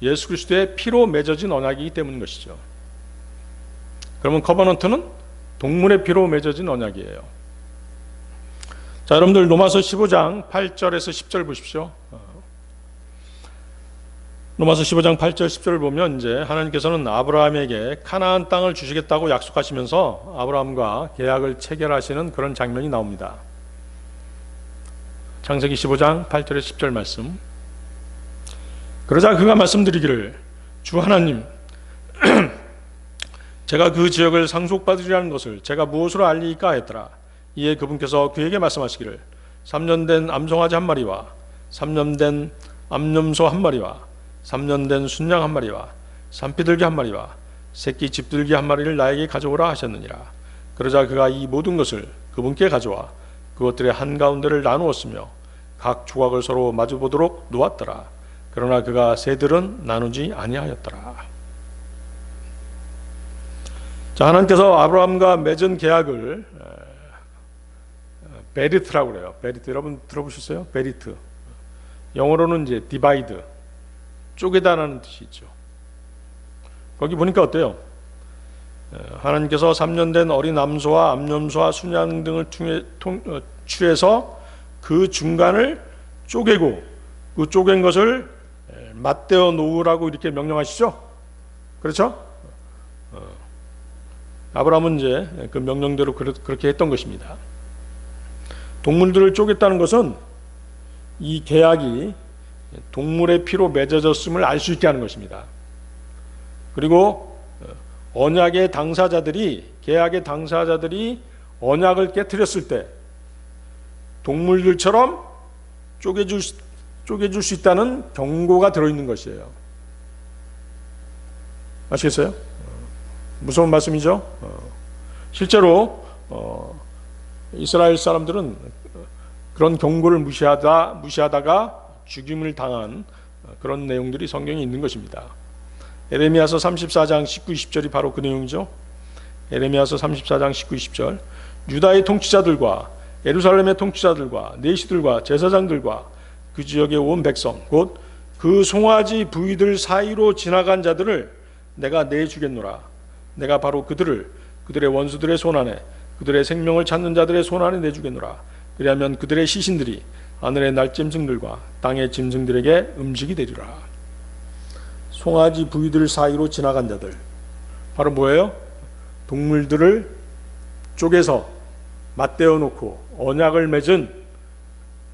예수 그리스도의 피로 맺어진 언약이기 때문인 것이죠. 그러면 커버넌트는 동물의 피로 맺어진 언약이에요. 자, 여러분들 로마서 15장 8절에서 10절 보십시오. 로마서 15장 8절 10절을 보면 이제 하나님께서는 아브라함에게 가나안 땅을 주시겠다고 약속하시면서 아브라함과 계약을 체결하시는 그런 장면이 나옵니다. 창세기 15장 8절에 10절 말씀. 그러자 그가 말씀드리기를 주 하나님 제가 그 지역을 상속받으리라는 것을 제가 무엇으로 알리까 했더라. 이에 그분께서 그에게 말씀하시기를 3년 된 암송아지 한 마리와 3년 된 암염소 한 마리와 3년 된 순양 한 마리와 산비둘기 한 마리와 새끼 집들기 한 마리를 나에게 가져오라 하셨느니라. 그러자 그가 이 모든 것을 그분께 가져와 그것들의 한가운데를 나누었으며 각 조각을 서로 마주보도록 놓았더라. 그러나 그가 새들은 나누지 아니하였더라. 자, 하나님께서 아브라함과 맺은 계약을 베리트라고 그래요. 베리트 여러분 들어보셨어요? 베리트. 영어로는 이제 디바이드, 쪼개다라는 뜻이 있죠. 거기 보니까 어때요? 하나님께서 3년 된 어린 암소와 암염소와 순양 등을 취해서 그 중간을 쪼개고 그 쪼갠 것을 맞대어 놓으라고 이렇게 명령하시죠. 그렇죠? 아브라함은 이제 그 명령대로 그렇게 했던 것입니다. 동물들을 쪼갰다는 것은 이 계약이 동물의 피로 맺어졌음을 알 수 있게 하는 것입니다. 그리고 언약의 당사자들이, 계약의 당사자들이 언약을 깨트렸을 때 동물들처럼 쪼개줄 수 있다는 경고가 들어있는 것이에요. 아시겠어요? 무서운 말씀이죠. 실제로 이스라엘 사람들은 그런 경고를 무시하다가 죽임을 당한 그런 내용들이 성경에 있는 것입니다. 에레미야서 34장 19, 20절이 바로 그 내용이죠. 에레미야서 34장 19, 20절. 유다의 통치자들과 예루살렘의 통치자들과 내시들과 제사장들과 그 지역의 온 백성 곧 그 송아지 부위들 사이로 지나간 자들을 내가 내주겠노라. 내가 바로 그들의 원수들의 손안에 그들의 생명을 찾는 자들의 손안에 내주겠노라. 그리하면 그들의 시신들이 하늘의 날짐승들과 땅의 짐승들에게 음식이 되리라. 송아지 부위들 사이로 지나간 자들, 바로 뭐예요? 동물들을 쪼개서 맞대어 놓고 언약을 맺은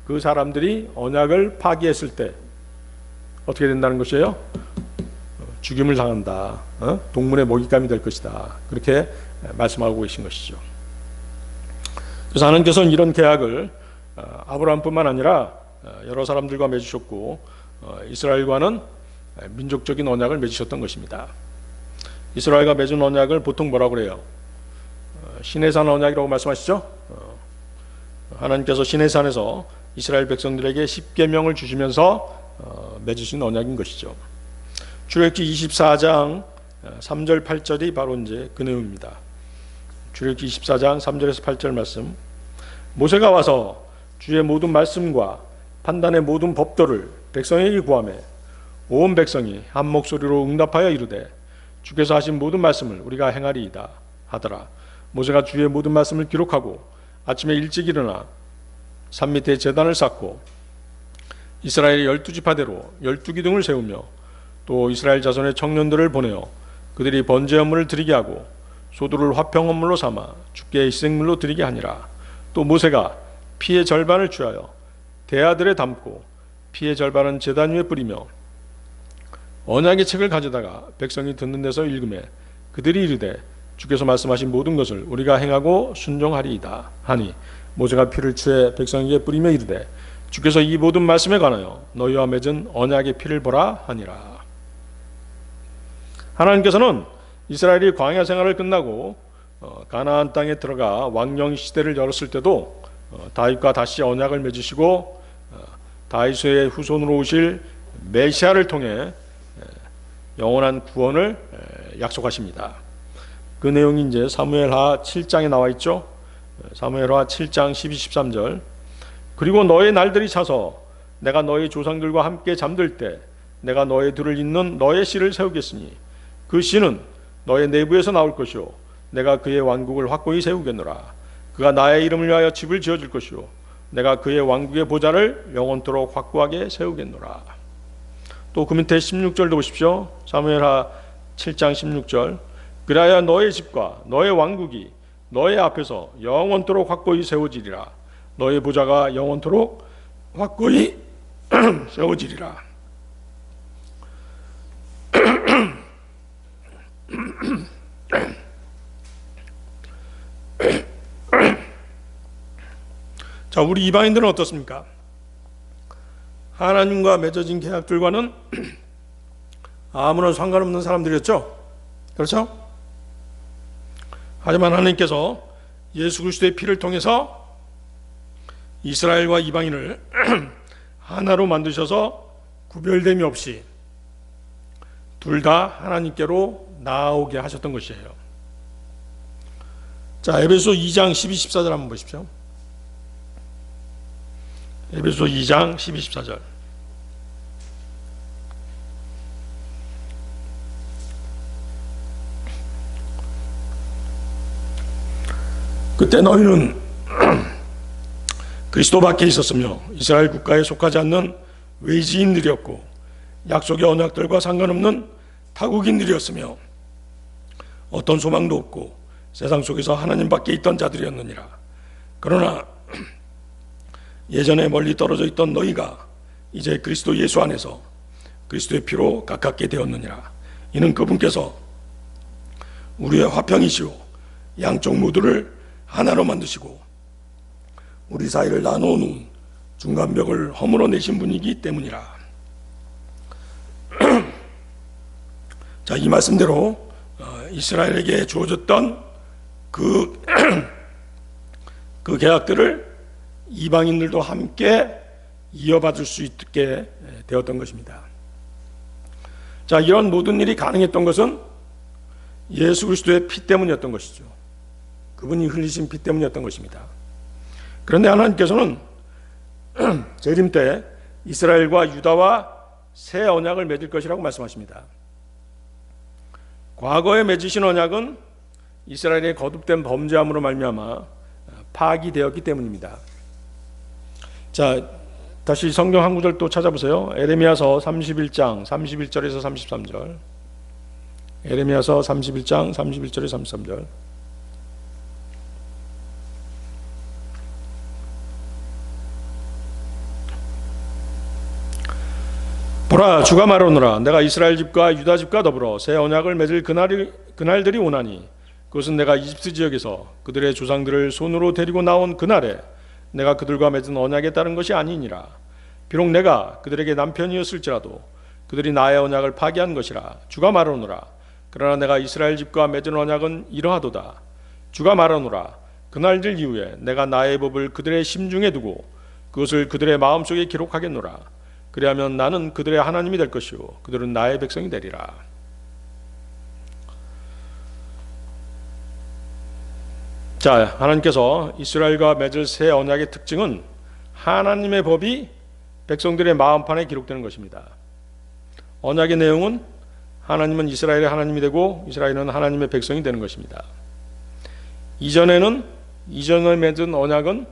그 사람들이 언약을 파기했을 때 어떻게 된다는 것이에요? 죽임을 당한다. 동물의 먹잇감이 될 것이다. 그렇게 말씀하고 계신 것이죠. 그래서 하나님께서는 이런 계약을 아브라함뿐만 아니라 여러 사람들과 맺으셨고 이스라엘과는 민족적인 언약을 맺으셨던 것입니다. 이스라엘과 맺은 언약을 보통 뭐라고 그래요? 시내산 언약이라고 말씀하시죠? 하나님께서 시내산에서 이스라엘 백성들에게 10계명을 주시면서 맺으신 언약인 것이죠. 출애굽기 24장 3절 8절이 바로 이제 그 내용입니다. 출애굽기 24장 3절에서 8절 말씀. 모세가 와서 주의 모든 말씀과 판단의 모든 법도를 백성에게 구하매 온 백성이 한 목소리로 응답하여 이르되 주께서 하신 모든 말씀을 우리가 행하리이다 하더라. 모세가 주의 모든 말씀을 기록하고 아침에 일찍 일어나 산 밑에 제단을 쌓고 이스라엘의 12지파대로 12기둥을 세우며 또 이스라엘 자손의 청년들을 보내어 그들이 번제 헌물을 드리게 하고 소두를 화평 헌물로 삼아 주께 희생물로 드리게 하니라. 또 모세가 피의 절반을 취하여 대야들에 담고 피의 절반은 제단 위에 뿌리며 언약의 책을 가져다가 백성이 듣는 데서 읽으매 그들이 이르되 주께서 말씀하신 모든 것을 우리가 행하고 순종하리이다 하니 모세가 피를 취해 백성에게 뿌리며 이르되 주께서 이 모든 말씀에 관하여 너희와 맺은 언약의 피를 보라 하니라. 하나님께서는 이스라엘이 광야 생활을 끝나고 가나안 땅에 들어가 왕정 시대를 열었을 때도 다윗과 다시 언약을 맺으시고 다윗의 후손으로 오실 메시아를 통해 영원한 구원을 약속하십니다. 그 내용이 이제 사무엘하 7장에 나와 있죠. 사무엘하 7장 12, 13절. 그리고 너의 날들이 차서 내가 너의 조상들과 함께 잠들 때 내가 너의 둘을 잇는 너의 씨를 세우겠으니 그 씨는 너의 내부에서 나올 것이요 내가 그의 왕국을 확고히 세우겠노라. 그가 나의 이름을 위하여 집을 지어줄 것이요 내가 그의 왕국의 보좌를 영원토록 확고하게 세우겠노라. 또 그 밑에 16절도 보십시오. 사무엘하 7장 16절. 그리하여 너의 집과 너의 왕국이 너의 앞에서 영원토록 확고히 세워지리라. 너의 보좌가 영원토록 확고히 세워지리라. 자, 우리 이방인들은 어떻습니까? 하나님과 맺어진 계약들과는 아무런 상관없는 사람들이었죠. 그렇죠? 하지만 하나님께서 예수 그리스도의 피를 통해서 이스라엘과 이방인을 하나로 만드셔서 구별됨이 없이 둘 다 하나님께로 나아오게 하셨던 것이에요. 자, 에베소 2장 12, 14절 한번 보십시오. 에베소 2장 12, 14절. 그때 너희는 그리스도 밖에 있었으며 이스라엘 국가에 속하지 않는 외지인들이었고 약속의 언약들과 상관없는 타국인들이었으며 어떤 소망도 없고 세상 속에서 하나님 밖에 있던 자들이었느니라. 그러나 예전에 멀리 떨어져 있던 너희가 이제 그리스도 예수 안에서 그리스도의 피로 가깝게 되었느니라. 이는 그분께서 우리의 화평이시오 양쪽 모두를 하나로 만드시고 우리 사이를 나누어놓은 중간벽을 허물어 내신 분이기 때문이라. 자, 이 말씀대로 이스라엘에게 주어졌던 그 계약들을 이방인들도 함께 이어받을 수 있게 되었던 것입니다. 자, 이런 모든 일이 가능했던 것은 예수 그리스도의 피 때문이었던 것이죠. 그분이 흘리신 피 때문이었던 것입니다. 그런데 하나님께서는 재림 때 이스라엘과 유다와 새 언약을 맺을 것이라고 말씀하십니다. 과거에 맺으신 언약은 이스라엘의 거듭된 범죄함으로 말미암아 파기되었기 때문입니다. 자, 다시 성경 한 구절 또 찾아보세요. 에레미야서 31장 31절에서 33절. 에레미야서 31장 31절에서 33절. 보라, 주가 말하노라. 내가 이스라엘 집과 유다 집과 더불어 새 언약을 맺을 그날들이 오나니 그것은 내가 이집트 지역에서 그들의 조상들을 손으로 데리고 나온 그날에 내가 그들과 맺은 언약에 따른 것이 아니니라. 비록 내가 그들에게 남편이었을지라도 그들이 나의 언약을 파기한 것이라. 주가 말하노라. 그러나 내가 이스라엘 집과 맺은 언약은 이러하도다. 주가 말하노라. 그날들 이후에 내가 나의 법을 그들의 심중에 두고 그것을 그들의 마음속에 기록하겠노라. 그리하면 나는 그들의 하나님이 될 것이요 그들은 나의 백성이 되리라. 자, 하나님께서 이스라엘과 맺을 새 언약의 특징은 하나님의 법이 백성들의 마음판에 기록되는 것입니다. 언약의 내용은 하나님은 이스라엘의 하나님이 되고 이스라엘은 하나님의 백성이 되는 것입니다. 이전에 맺은 언약은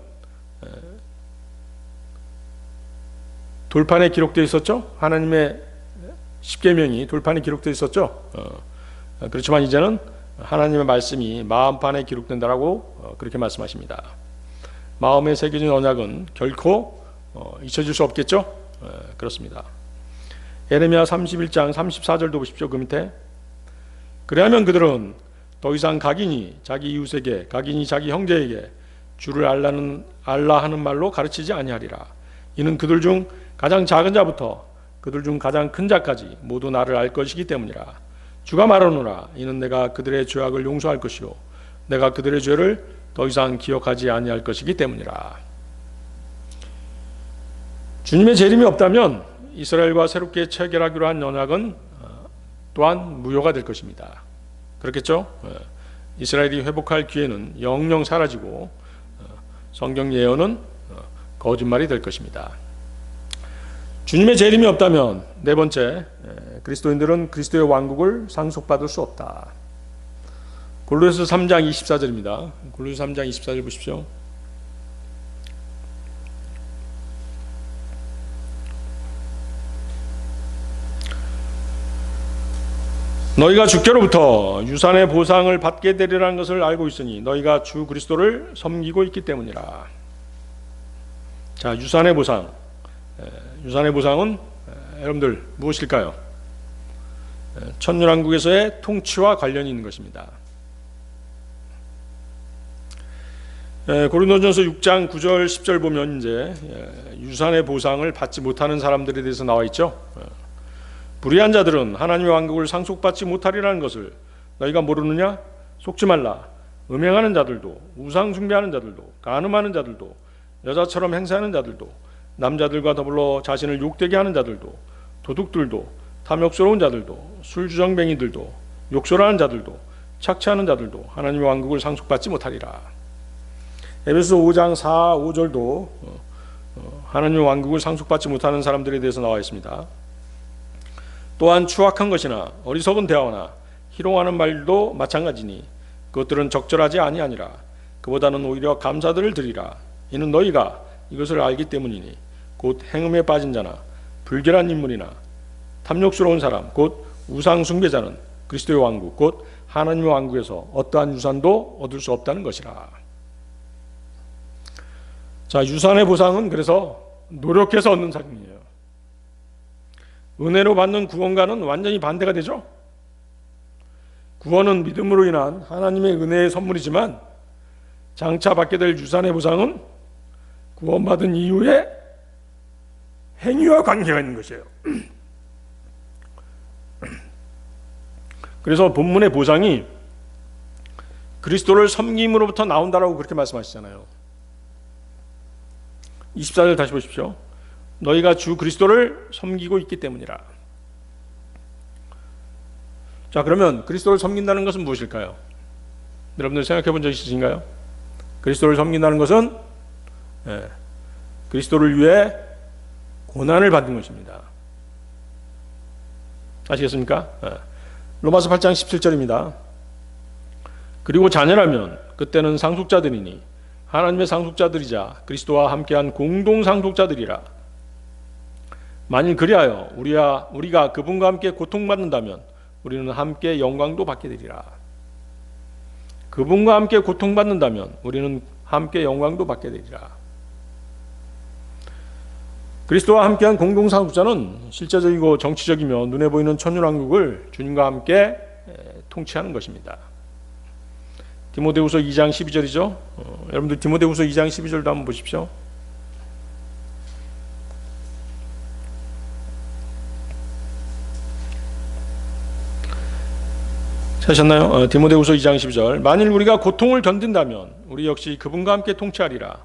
돌판에 기록되어 있었죠. 하나님의 십계명이 돌판에 기록되어 있었죠. 그렇지만 이제는 하나님의 말씀이 마음판에 기록된다라고 그렇게 말씀하십니다. 마음에 새겨진 언약은 결코 잊혀질 수 없겠죠. 그렇습니다. 에레미야 31장 34절도 보십시오. 그 밑에 그리하면 그들은 더 이상 각인이 자기 이웃에게 각인이 자기 형제에게 주를 알라 하는 말로 가르치지 아니하리라. 이는 그들 중 가장 작은 자부터 그들 중 가장 큰 자까지 모두 나를 알 것이기 때문이라. 주가 말하노라. 이는 내가 그들의 죄악을 용서할 것이요 내가 그들의 죄를 더 이상 기억하지 아니할 것이기 때문이라. 주님의 재림이 없다면 이스라엘과 새롭게 체결하기로 한 언약은 또한 무효가 될 것입니다. 그렇겠죠? 이스라엘이 회복할 기회는 영영 사라지고 성경 예언은 거짓말이 될 것입니다. 주님의 재림이 없다면 네 번째, 그리스도인들은 그리스도의 왕국을 상속받을 수 없다. 골로새 3장 24절입니다. 골로새 3장 24절 보십시오. 너희가 주께로부터 유산의 보상을 받게 되리라는 것을 알고 있으니 너희가 주 그리스도를 섬기고 있기 때문이라. 자, 유산의 보상. 유산의 보상은 여러분들 무엇일까요? 천년왕국에서의 통치와 관련이 있는 것입니다. 고린도전서 6장 9절 10절 보면 이제 유산의 보상을 받지 못하는 사람들에 대해서 나와 있죠. 불의한 자들은 하나님의 왕국을 상속받지 못하리라는 것을 너희가 모르느냐? 속지 말라. 음행하는 자들도, 우상 숭배하는 자들도, 간음하는 자들도, 여자처럼 행세하는 자들도, 남자들과 더불어 자신을 욕되게 하는 자들도, 도둑들도, 탐욕스러운 자들도, 술주정뱅이들도, 욕설하는 자들도, 착취하는 자들도 하나님의 왕국을 상속받지 못하리라. 에베소 5장 4, 5절도 하나님의 왕국을 상속받지 못하는 사람들에 대해서 나와 있습니다. 또한 추악한 것이나 어리석은 대화나 희롱하는 말도 마찬가지니 그것들은 적절하지 아니하니라. 그보다는 오히려 감사들을 드리라. 이는 너희가 이것을 알기 때문이니 곧 행음에 빠진 자나 불결한 인물이나 탐욕스러운 사람 곧 우상 숭배자는 그리스도의 왕국 곧 하나님의 왕국에서 어떠한 유산도 얻을 수 없다는 것이라. 자, 유산의 보상은 그래서 노력해서 얻는 삶이에요. 은혜로 받는 구원과는 완전히 반대가 되죠. 구원은 믿음으로 인한 하나님의 은혜의 선물이지만 장차 받게 될 유산의 보상은 구원받은 이후에 행위와 관계가 있는 것이에요. 그래서 본문의 보상이 그리스도를 섬김으로부터 나온다라고 그렇게 말씀하시잖아요. 24절 다시 보십시오. 너희가 주 그리스도를 섬기고 있기 때문이라. 자, 그러면 그리스도를 섬긴다는 것은 무엇일까요? 여러분들 생각해 본 적 있으신가요? 그리스도를 섬긴다는 것은 그리스도를 위해 고난을 받는 것입니다. 아시겠습니까? 로마서 8장 17절입니다. 그리고 자녀라면 그때는 상속자들이니 하나님의 상속자들이자 그리스도와 함께한 공동 상속자들이라. 만일 그리하여 우리가 그분과 함께 고통받는다면 우리는 함께 영광도 받게 되리라. 그분과 함께 고통받는다면 우리는 함께 영광도 받게 되리라. 그리스도와 함께한 공동상속자는 실제적이고 정치적이며 눈에 보이는 천년왕국을 주님과 함께 통치하는 것입니다. 디모데후서 2장 12절이죠. 여러분들 디모데후서 2장 12절도 한번 보십시오. 찾으셨나요? 디모데후서 2장 12절. 만일 우리가 고통을 견딘다면 우리 역시 그분과 함께 통치하리라.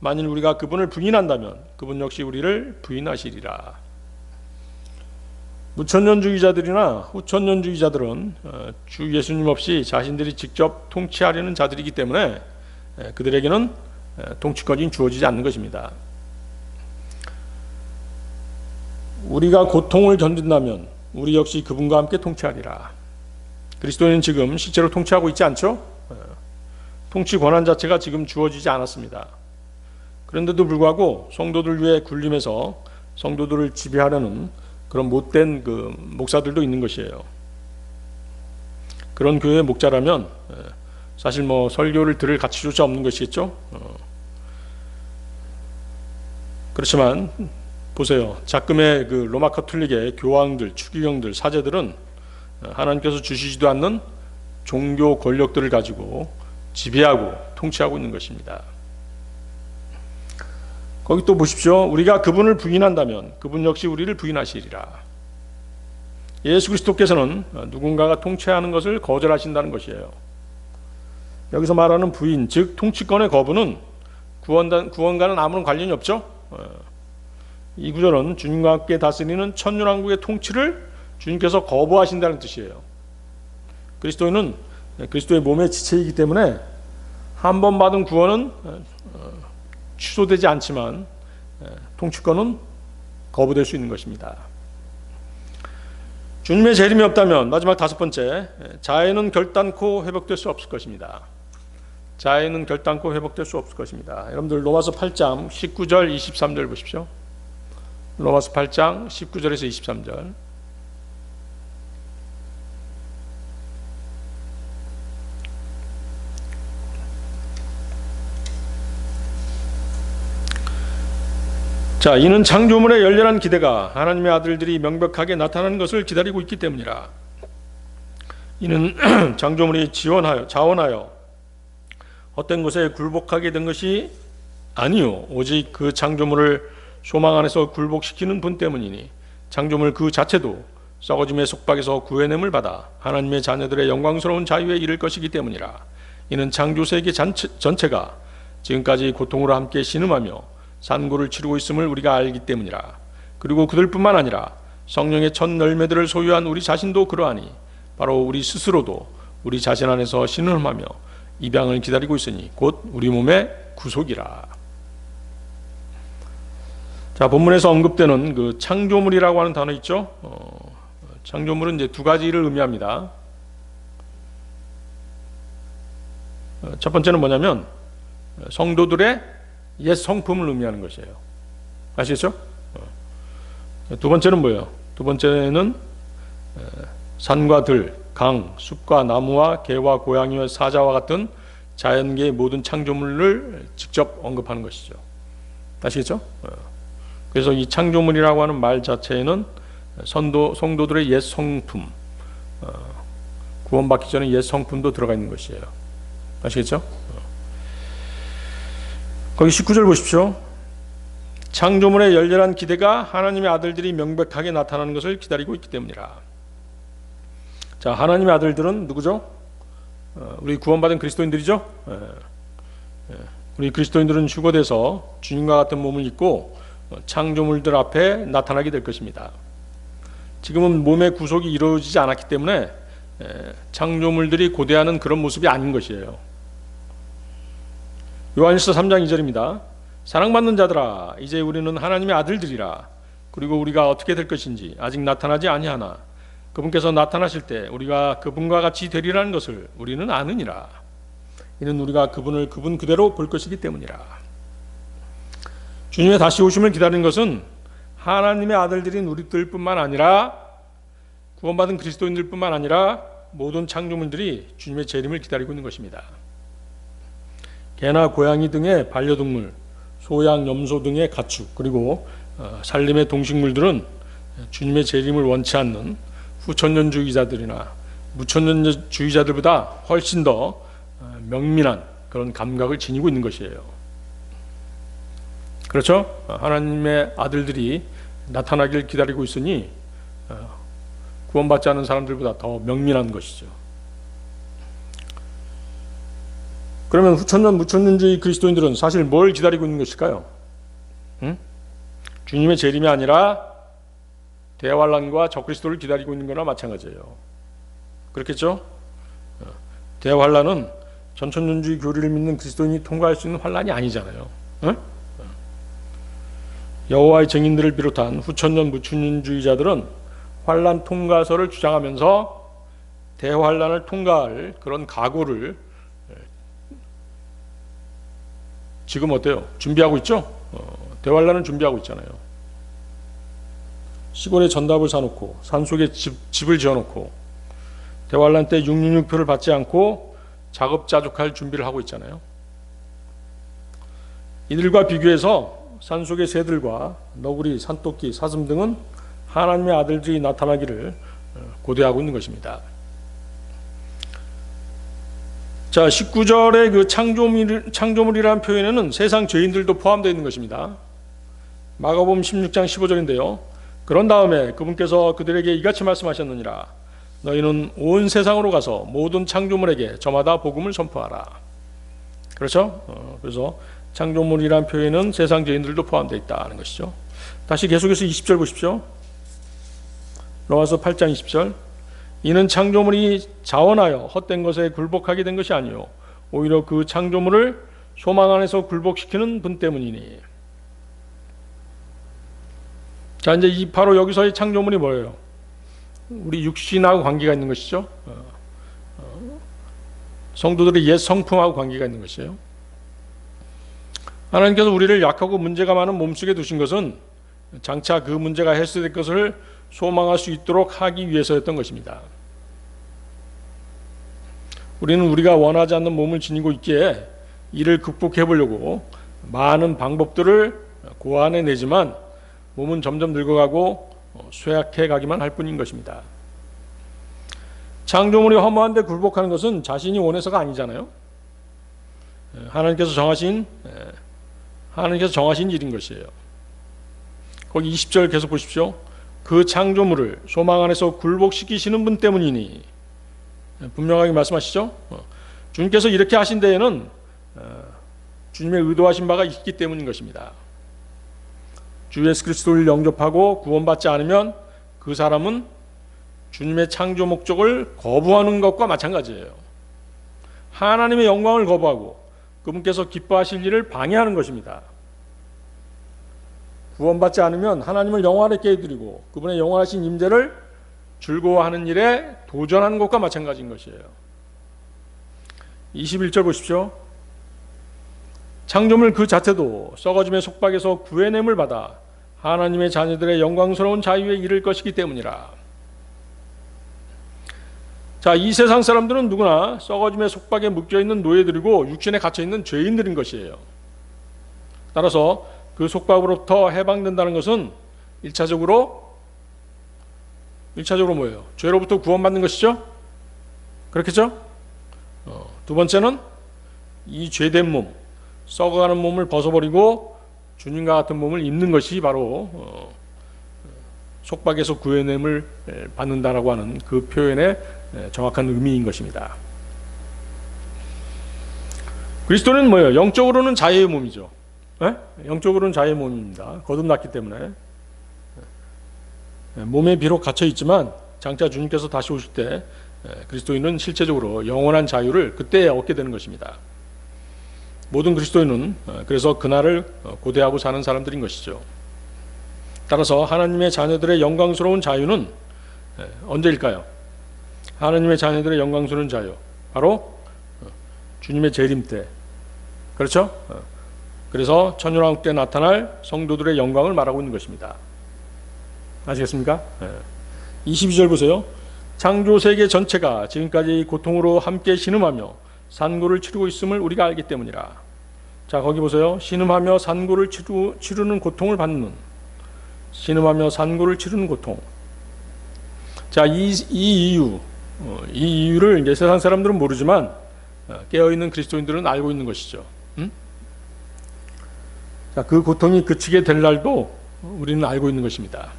만일 우리가 그분을 부인한다면 그분 역시 우리를 부인하시리라. 무천년주의자들이나 후천년주의자들은 주 예수님 없이 자신들이 직접 통치하려는 자들이기 때문에 그들에게는 통치권이 주어지지 않는 것입니다. 우리가 고통을 견딘다면 우리 역시 그분과 함께 통치하리라. 그리스도인은 지금 실제로 통치하고 있지 않죠? 통치 권한 자체가 지금 주어지지 않았습니다. 그런데도 불구하고 성도들 위해 군림해서 성도들을 지배하려는 그런 못된 그 목사들도 있는 것이에요. 그런 교회의 목자라면 사실 뭐 설교를 들을 가치조차 없는 것이겠죠. 그렇지만 보세요. 작금의 그 로마 카톨릭의 교황들, 추기경들, 사제들은 하나님께서 주시지도 않는 종교 권력들을 가지고 지배하고 통치하고 있는 것입니다. 거기 또 보십시오. 우리가 그분을 부인한다면 그분 역시 우리를 부인하시리라. 예수 그리스도께서는 누군가가 통치하는 것을 거절하신다는 것이에요. 여기서 말하는 부인, 즉 통치권의 거부는 구원과는 아무런 관련이 없죠. 이 구절은 주님과 함께 다스리는 천년왕국의 통치를 주님께서 거부하신다는 뜻이에요. 그리스도인은 그리스도의 몸의 지체이기 때문에 한 번 받은 구원은 취소되지 않지만 통치권은 거부될 수 있는 것입니다. 주님의 재림이 없다면 마지막 다섯 번째, 자애는 결단코 회복될 수 없을 것입니다. 자애는 결단코 회복될 수 없을 것입니다. 여러분들 로마서 8장 19절 23절 보십시오. 로마서 8장 19절에서 23절. 자, 이는 창조물의 열렬한 기대가 하나님의 아들들이 명백하게 나타나는 것을 기다리고 있기 때문이라. 이는 창조물이 자원하여 헛된 것에 굴복하게 된 것이 아니요 오직 그 창조물을 소망 안에서 굴복시키는 분 때문이니 창조물 그 자체도 썩어짐의 속박에서 구해냄을 받아 하나님의 자녀들의 영광스러운 자유에 이를 것이기 때문이라. 이는 창조세계 전체가 지금까지 고통으로 함께 신음하며 산고를 치르고 있음을 우리가 알기 때문이라. 그리고 그들뿐만 아니라 성령의 첫 열매들을 소유한 우리 자신도 그러하니 바로 우리 스스로도 우리 자신 안에서 신음하며 입양을 기다리고 있으니 곧 우리 몸의 구속이라. 자, 본문에서 언급되는 그 창조물이라고 하는 단어 있죠. 창조물은 이제 두 가지를 의미합니다. 첫 번째는 뭐냐면 성도들의 옛 성품을 의미하는 것이에요. 아시겠죠? 두 번째는 뭐예요? 두 번째는 산과 들, 강, 숲과 나무와 개와 고양이와 사자와 같은 자연계의 모든 창조물을 직접 언급하는 것이죠. 아시겠죠? 그래서 이 창조물이라고 하는 말 자체에는 성도들의 옛 성품, 구원받기 전에 옛 성품도 들어가 있는 것이에요. 아시겠죠? 거기 19절 보십시오. 창조물의 열렬한 기대가 하나님의 아들들이 명백하게 나타나는 것을 기다리고 있기 때문이라. 자, 하나님의 아들들은 누구죠? 우리 구원받은 그리스도인들이죠. 우리 그리스도인들은 휴거돼서 주님과 같은 몸을 입고 창조물들 앞에 나타나게 될 것입니다. 지금은 몸의 구속이 이루어지지 않았기 때문에 창조물들이 고대하는 그런 모습이 아닌 것이에요. 요한일서 3장 2절입니다. 사랑받는 자들아, 이제 우리는 하나님의 아들들이라. 그리고 우리가 어떻게 될 것인지 아직 나타나지 아니하나 그분께서 나타나실 때 우리가 그분과 같이 되리라는 것을 우리는 아느니라. 이는 우리가 그분을 그분 그대로 볼 것이기 때문이라. 주님의 다시 오심을 기다리는 것은 하나님의 아들들인 우리들뿐만 아니라 구원받은 그리스도인들뿐만 아니라 모든 창조물들이 주님의 재림을 기다리고 있는 것입니다. 개나 고양이 등의 반려동물, 소양, 염소 등의 가축, 그리고 산림의 동식물들은 주님의 재림을 원치 않는 후천년주의자들이나 무천년주의자들보다 훨씬 더 명민한 그런 감각을 지니고 있는 것이에요. 그렇죠? 하나님의 아들들이 나타나길 기다리고 있으니 구원받지 않은 사람들보다 더 명민한 것이죠. 그러면 후천년 무천년주의 그리스도인들은 사실 뭘 기다리고 있는 것일까요? 주님의 재림이 아니라 대환란과 적그리스도를 기다리고 있는 거나 마찬가지예요. 그렇겠죠? 대환란은 전천년주의 교리를 믿는 그리스도인이 통과할 수 있는 환란이 아니잖아요. 여호와의 증인들을 비롯한 후천년 무천년주의자들은 환란 통과서를 주장하면서 대환란을 통과할 그런 각오를 지금 어때요? 준비하고 있죠? 대환란을 준비하고 있잖아요. 시골에 전답을 사놓고 산속에 집을 지어놓고 대환란 때 666표를 받지 않고 자급자족할 준비를 하고 있잖아요. 이들과 비교해서 산속의 새들과 너구리, 산토끼, 사슴 등은 하나님의 아들들이 나타나기를 고대하고 있는 것입니다. 자, 19절의 그 창조물이라는 표현에는 세상 죄인들도 포함되어 있는 것입니다. 마가복음 16장 15절인데요. 그런 다음에 그분께서 그들에게 이같이 말씀하셨느니라. 너희는 온 세상으로 가서 모든 창조물에게 저마다 복음을 선포하라. 그렇죠? 그래서 창조물이라는 표현은 세상 죄인들도 포함되어 있다는 것이죠. 다시 계속해서 20절 보십시오. 로마서 8장 20절. 이는 창조물이 자원하여 헛된 것에 굴복하게 된 것이 아니요 오히려 그 창조물을 소망 안에서 굴복시키는 분 때문이니. 자, 이제 바로 여기서의 창조물이 뭐예요? 우리 육신하고 관계가 있는 것이죠. 성도들의 옛 성품하고 관계가 있는 것이에요. 하나님께서 우리를 약하고 문제가 많은 몸속에 두신 것은 장차 그 문제가 해소될 것을 소망할 수 있도록 하기 위해서였던 것입니다. 우리는 우리가 원하지 않는 몸을 지니고 있기에 이를 극복해 보려고 많은 방법들을 고안해 내지만 몸은 점점 늙어가고 쇠약해 가기만 할 뿐인 것입니다. 창조물이 허무한데 굴복하는 것은 자신이 원해서가 아니잖아요. 하나님께서 정하신 일인 것이에요. 거기 20절 계속 보십시오. 그 창조물을 소망 안에서 굴복시키시는 분 때문이니. 분명하게 말씀하시죠. 주님께서 이렇게 하신 데에는 주님의 의도하신 바가 있기 때문인 것입니다. 주 예수 그리스도를 영접하고 구원받지 않으면 그 사람은 주님의 창조 목적을 거부하는 것과 마찬가지예요. 하나님의 영광을 거부하고 그분께서 기뻐하실 일을 방해하는 것입니다. 구원받지 않으면 하나님을 영원하게 해드리고 그분의 영원하신 임재를 즐거워하는 일에 도전하는 것과 마찬가지인 것이에요. 21절 보십시오. 창조물 그 자체도 썩어짐의 속박에서 구해냄을 받아 하나님의 자녀들의 영광스러운 자유에 이를 것이기 때문이라. 자, 이 세상 사람들은 누구나 썩어짐의 속박에 묶여있는 노예들이고 육신에 갇혀있는 죄인들인 것이에요. 따라서 그 속박으로부터 해방된다는 것은 1차적으로 뭐예요? 죄로부터 구원받는 것이죠? 그렇겠죠? 두 번째는 이 죄된 몸, 썩어가는 몸을 벗어버리고 주님과 같은 몸을 입는 것이 바로 속박에서 구해냄을 받는다라고 하는 그 표현의 정확한 의미인 것입니다. 그리스도는 뭐예요? 영적으로는 자유의 몸이죠. 영적으로는 자유의 몸입니다. 거듭났기 때문에 몸에 비록 갇혀 있지만 장차 주님께서 다시 오실 때 그리스도인은 실제적으로 영원한 자유를 그때 얻게 되는 것입니다. 모든 그리스도인은 그래서 그날을 고대하고 사는 사람들인 것이죠. 따라서 하나님의 자녀들의 영광스러운 자유는 언제일까요? 하나님의 자녀들의 영광스러운 자유, 바로 주님의 재림 때. 그렇죠? 그래서 천년왕국 때 나타날 성도들의 영광을 말하고 있는 것입니다. 아시겠습니까? 22절 보세요. 창조 세계 전체가 지금까지 고통으로 함께 신음하며 산고를 치르고 있음을 우리가 알기 때문이라. 자, 거기 보세요. 신음하며 산고를 치르는 고통을 받는, 신음하며 산고를 치르는 고통. 자, 이 이유를 이제 세상 사람들은 모르지만 깨어있는 그리스도인들은 알고 있는 것이죠. 자, 그 고통이 그치게 될 날도 우리는 알고 있는 것입니다.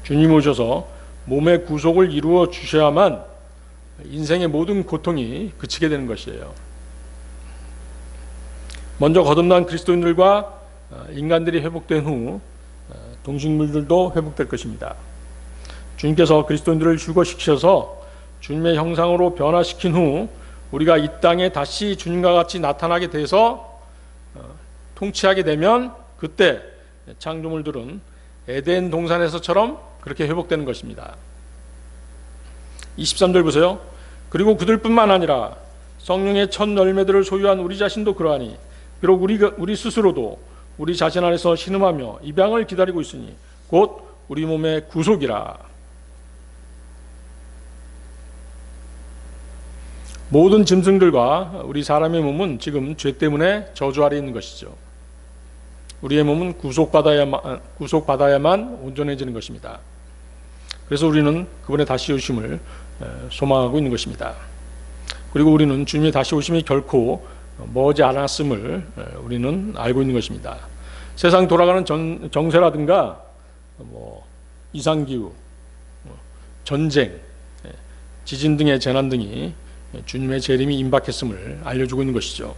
주님 오셔서 몸의 구속을 이루어 주셔야만 인생의 모든 고통이 그치게 되는 것이에요. 먼저 거듭난 그리스도인들과 인간들이 회복된 후 동식물들도 회복될 것입니다. 주님께서 그리스도인들을 휴거시키셔서 주님의 형상으로 변화시킨 후 우리가 이 땅에 다시 주님과 같이 나타나게 돼서 통치하게 되면 그때 창조물들은 에덴 동산에서처럼 그렇게 회복되는 것입니다. 23절 보세요. 그리고 그들뿐만 아니라 성령의 첫 열매들을 소유한 우리 자신도 그러하니 비록 우리 스스로도 우리 자신 안에서 신음하며 입양을 기다리고 있으니 곧 우리 몸의 구속이라. 모든 짐승들과 우리 사람의 몸은 지금 죄 때문에 저주 아래 있는 것이죠. 우리의 몸은 구속받아야만 온전해지는 것입니다. 그래서 우리는 그분의 다시 오심을 소망하고 있는 것입니다. 그리고 우리는 주님의 다시 오심이 결코 머지 않았음을 우리는 알고 있는 것입니다. 세상 돌아가는 정세라든가 이상기후, 전쟁, 지진 등의 재난 등이 주님의 재림이 임박했음을 알려주고 있는 것이죠.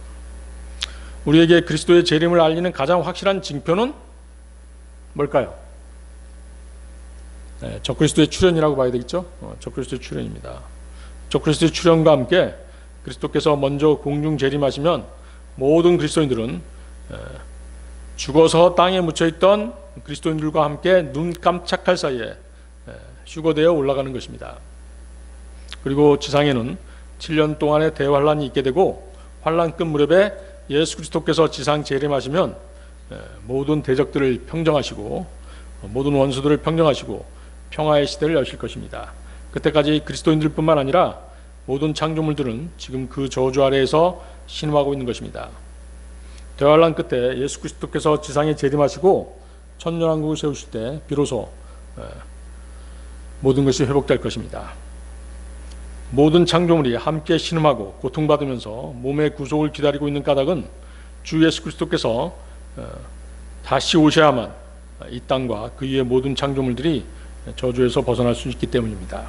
우리에게 그리스도의 재림을 알리는 가장 확실한 징표는 뭘까요? 적그리스도의 출현이라고 봐야 되겠죠? 적그리스도의 출현입니다. 적그리스도의 출현과 함께 그리스도께서 먼저 공중 재림하시면 모든 그리스도인들은 죽어서 땅에 묻혀있던 그리스도인들과 함께 눈 깜짝할 사이에 휴거되어 올라가는 것입니다. 그리고 지상에는 7년 동안의 대환란이 있게 되고 환란 끝 무렵에 예수 그리스도께서 지상 재림하시면 모든 대적들을 평정하시고 모든 원수들을 평정하시고 평화의 시대를 여실 것입니다. 그때까지 그리스도인들뿐만 아니라 모든 창조물들은 지금 그 저주 아래에서 신음하고 있는 것입니다. 대환란 끝에 예수 그리스도께서 지상에 재림하시고 천년왕국을 세우실 때 비로소 모든 것이 회복될 것입니다. 모든 창조물이 함께 신음하고 고통받으면서 몸의 구속을 기다리고 있는 까닭은 주 예수 그리스도께서 다시 오셔야만 이 땅과 그 위의 모든 창조물들이 저주에서 벗어날 수 있기 때문입니다.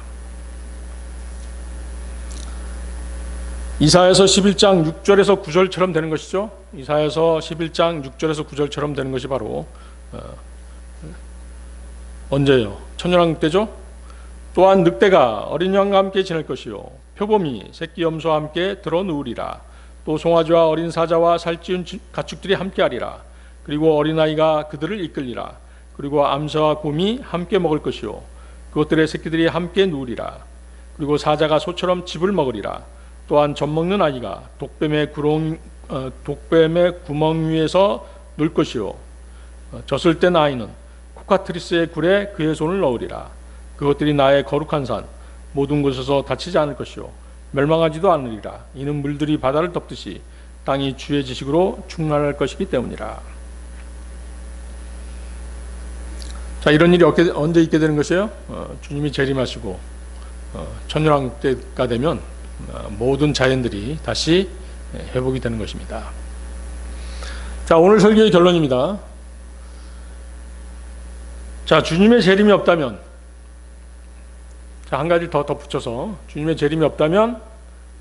이사야서 11장 6절에서 9절처럼 되는 것이죠. 이사야서 11장 6절에서 9절처럼 되는 것이 바로 언제요? 천년왕국 때죠. 또한 늑대가 어린 양과 함께 지낼 것이요 표범이 새끼 염소와 함께 들어 누우리라. 또 송아지와 어린 사자와 살찌운 가축들이 함께하리라. 그리고 어린아이가 그들을 이끌리라. 그리고 암사와 곰이 함께 먹을 것이요 그것들의 새끼들이 함께 누우리라. 그리고 사자가 소처럼 즙을 먹으리라. 또한 젖먹는 아이가 독뱀의 구멍 위에서 놀 것이요 젖을 땐 아이는 코카트리스의 굴에 그의 손을 넣으리라. 그것들이 나의 거룩한 산 모든 곳에서 다치지 않을 것이요 멸망하지도 않으리라. 이는 물들이 바다를 덮듯이 땅이 주의 지식으로 충만할 것이기 때문이라. 자, 이런 일이 언제 있게 되는 것이에요? 주님이 재림하시고 천년왕국 때가 되면 모든 자연들이 다시 회복이 되는 것입니다. 자, 오늘 설교의 결론입니다. 자, 주님의 재림이 없다면, 자, 한 가지 더 덧붙여서 주님의 재림이 없다면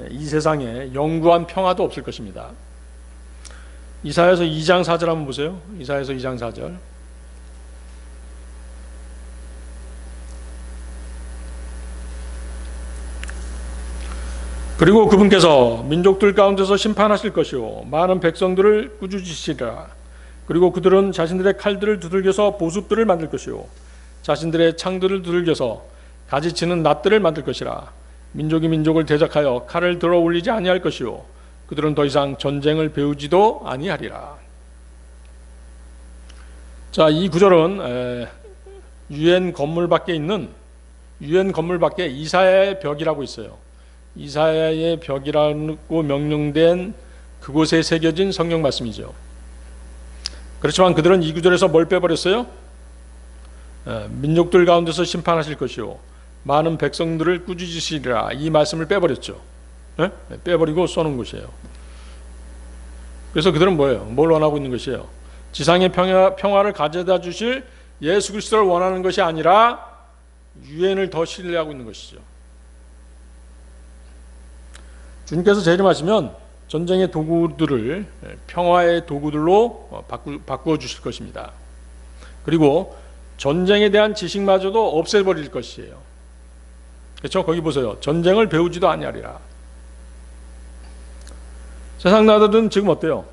이 세상에 영구한 평화도 없을 것입니다. 이사야서 2장 4절 한번 보세요. 이사야서 2장 4절. 그리고 그분께서 민족들 가운데서 심판하실 것이요 많은 백성들을 꾸짖으시리라. 그리고 그들은 자신들의 칼들을 두들겨서 보습들을 만들 것이요 자신들의 창들을 두들겨서 가지치는 낫들을 만들 것이라. 민족이 민족을 대적하여 칼을 들어 올리지 아니할 것이요 그들은 더 이상 전쟁을 배우지도 아니하리라. 자, 이 구절은 유엔 건물 밖에 있는 유엔 건물 밖에 이사야의 벽이라고 있어요. 이사야의 벽이라고 명명된 그곳에 새겨진 성경 말씀이죠. 그렇지만 그들은 이 구절에서 뭘 빼버렸어요? 민족들 가운데서 심판하실 것이요 많은 백성들을 꾸짖으시리라. 이 말씀을 빼버렸죠. 네? 빼버리고 써놓은 것이에요. 그래서 그들은 뭐예요? 뭘 원하고 있는 것이에요? 지상의 평화를 가져다 주실 예수 그리스도를 원하는 것이 아니라 유엔을 더 신뢰하고 있는 것이죠. 주님께서 재림하시면 전쟁의 도구들을 평화의 도구들로 바꾸어 주실 것입니다. 그리고 전쟁에 대한 지식마저도 없애버릴 것이에요. 그렇죠? 거기 보세요. 전쟁을 배우지도 아니하리라. 세상 나라들은 지금 어때요?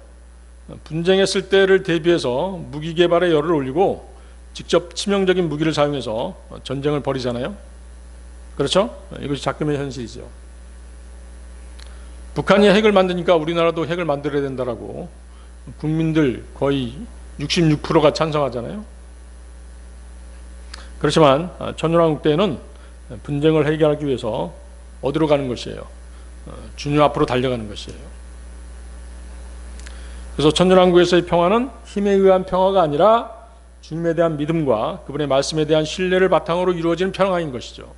분쟁했을 때를 대비해서 무기 개발에 열을 올리고 직접 치명적인 무기를 사용해서 전쟁을 벌이잖아요. 그렇죠? 이것이 작금의 현실이죠. 북한이 핵을 만드니까 우리나라도 핵을 만들어야 된다라고 국민들 거의 66%가 찬성하잖아요. 그렇지만 천년왕국 때에는 분쟁을 해결하기 위해서 어디로 가는 것이에요? 주님 앞으로 달려가는 것이에요. 그래서 천년왕국에서의 평화는 힘에 의한 평화가 아니라 주님에 대한 믿음과 그분의 말씀에 대한 신뢰를 바탕으로 이루어지는 평화인 것이죠.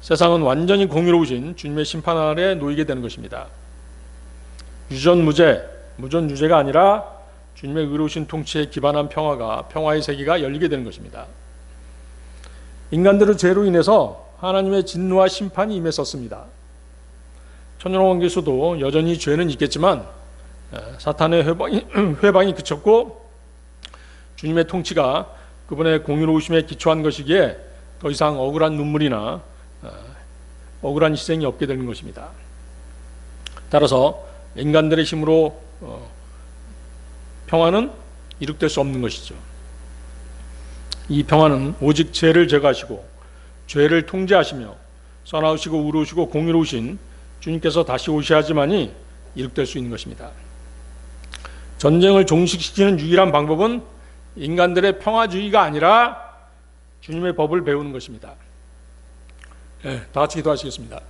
세상은 완전히 공의로우신 주님의 심판 아래 놓이게 되는 것입니다. 무전유죄가 아니라 주님의 의로우신 통치에 기반한 평화의 세계가 열리게 되는 것입니다. 인간들의 죄로 인해서 하나님의 진노와 심판이 임했었습니다. 천년왕국에서도 여전히 죄는 있겠지만 사탄의 회방이 그쳤고 주님의 통치가 그분의 공의로우심에 기초한 것이기에 더 이상 억울한 눈물이나 억울한 희생이 없게 되는 것입니다. 따라서 인간들의 힘으로 평화는 이룩될 수 없는 것이죠. 이 평화는 오직 죄를 제거하시고 죄를 통제하시며 선하시고 의로우시고 공의로우신 주님께서 다시 오셔야지만이 이룩될 수 있는 것입니다. 전쟁을 종식시키는 유일한 방법은 인간들의 평화주의가 아니라 주님의 법을 배우는 것입니다. 다 같이 기도하시겠습니다.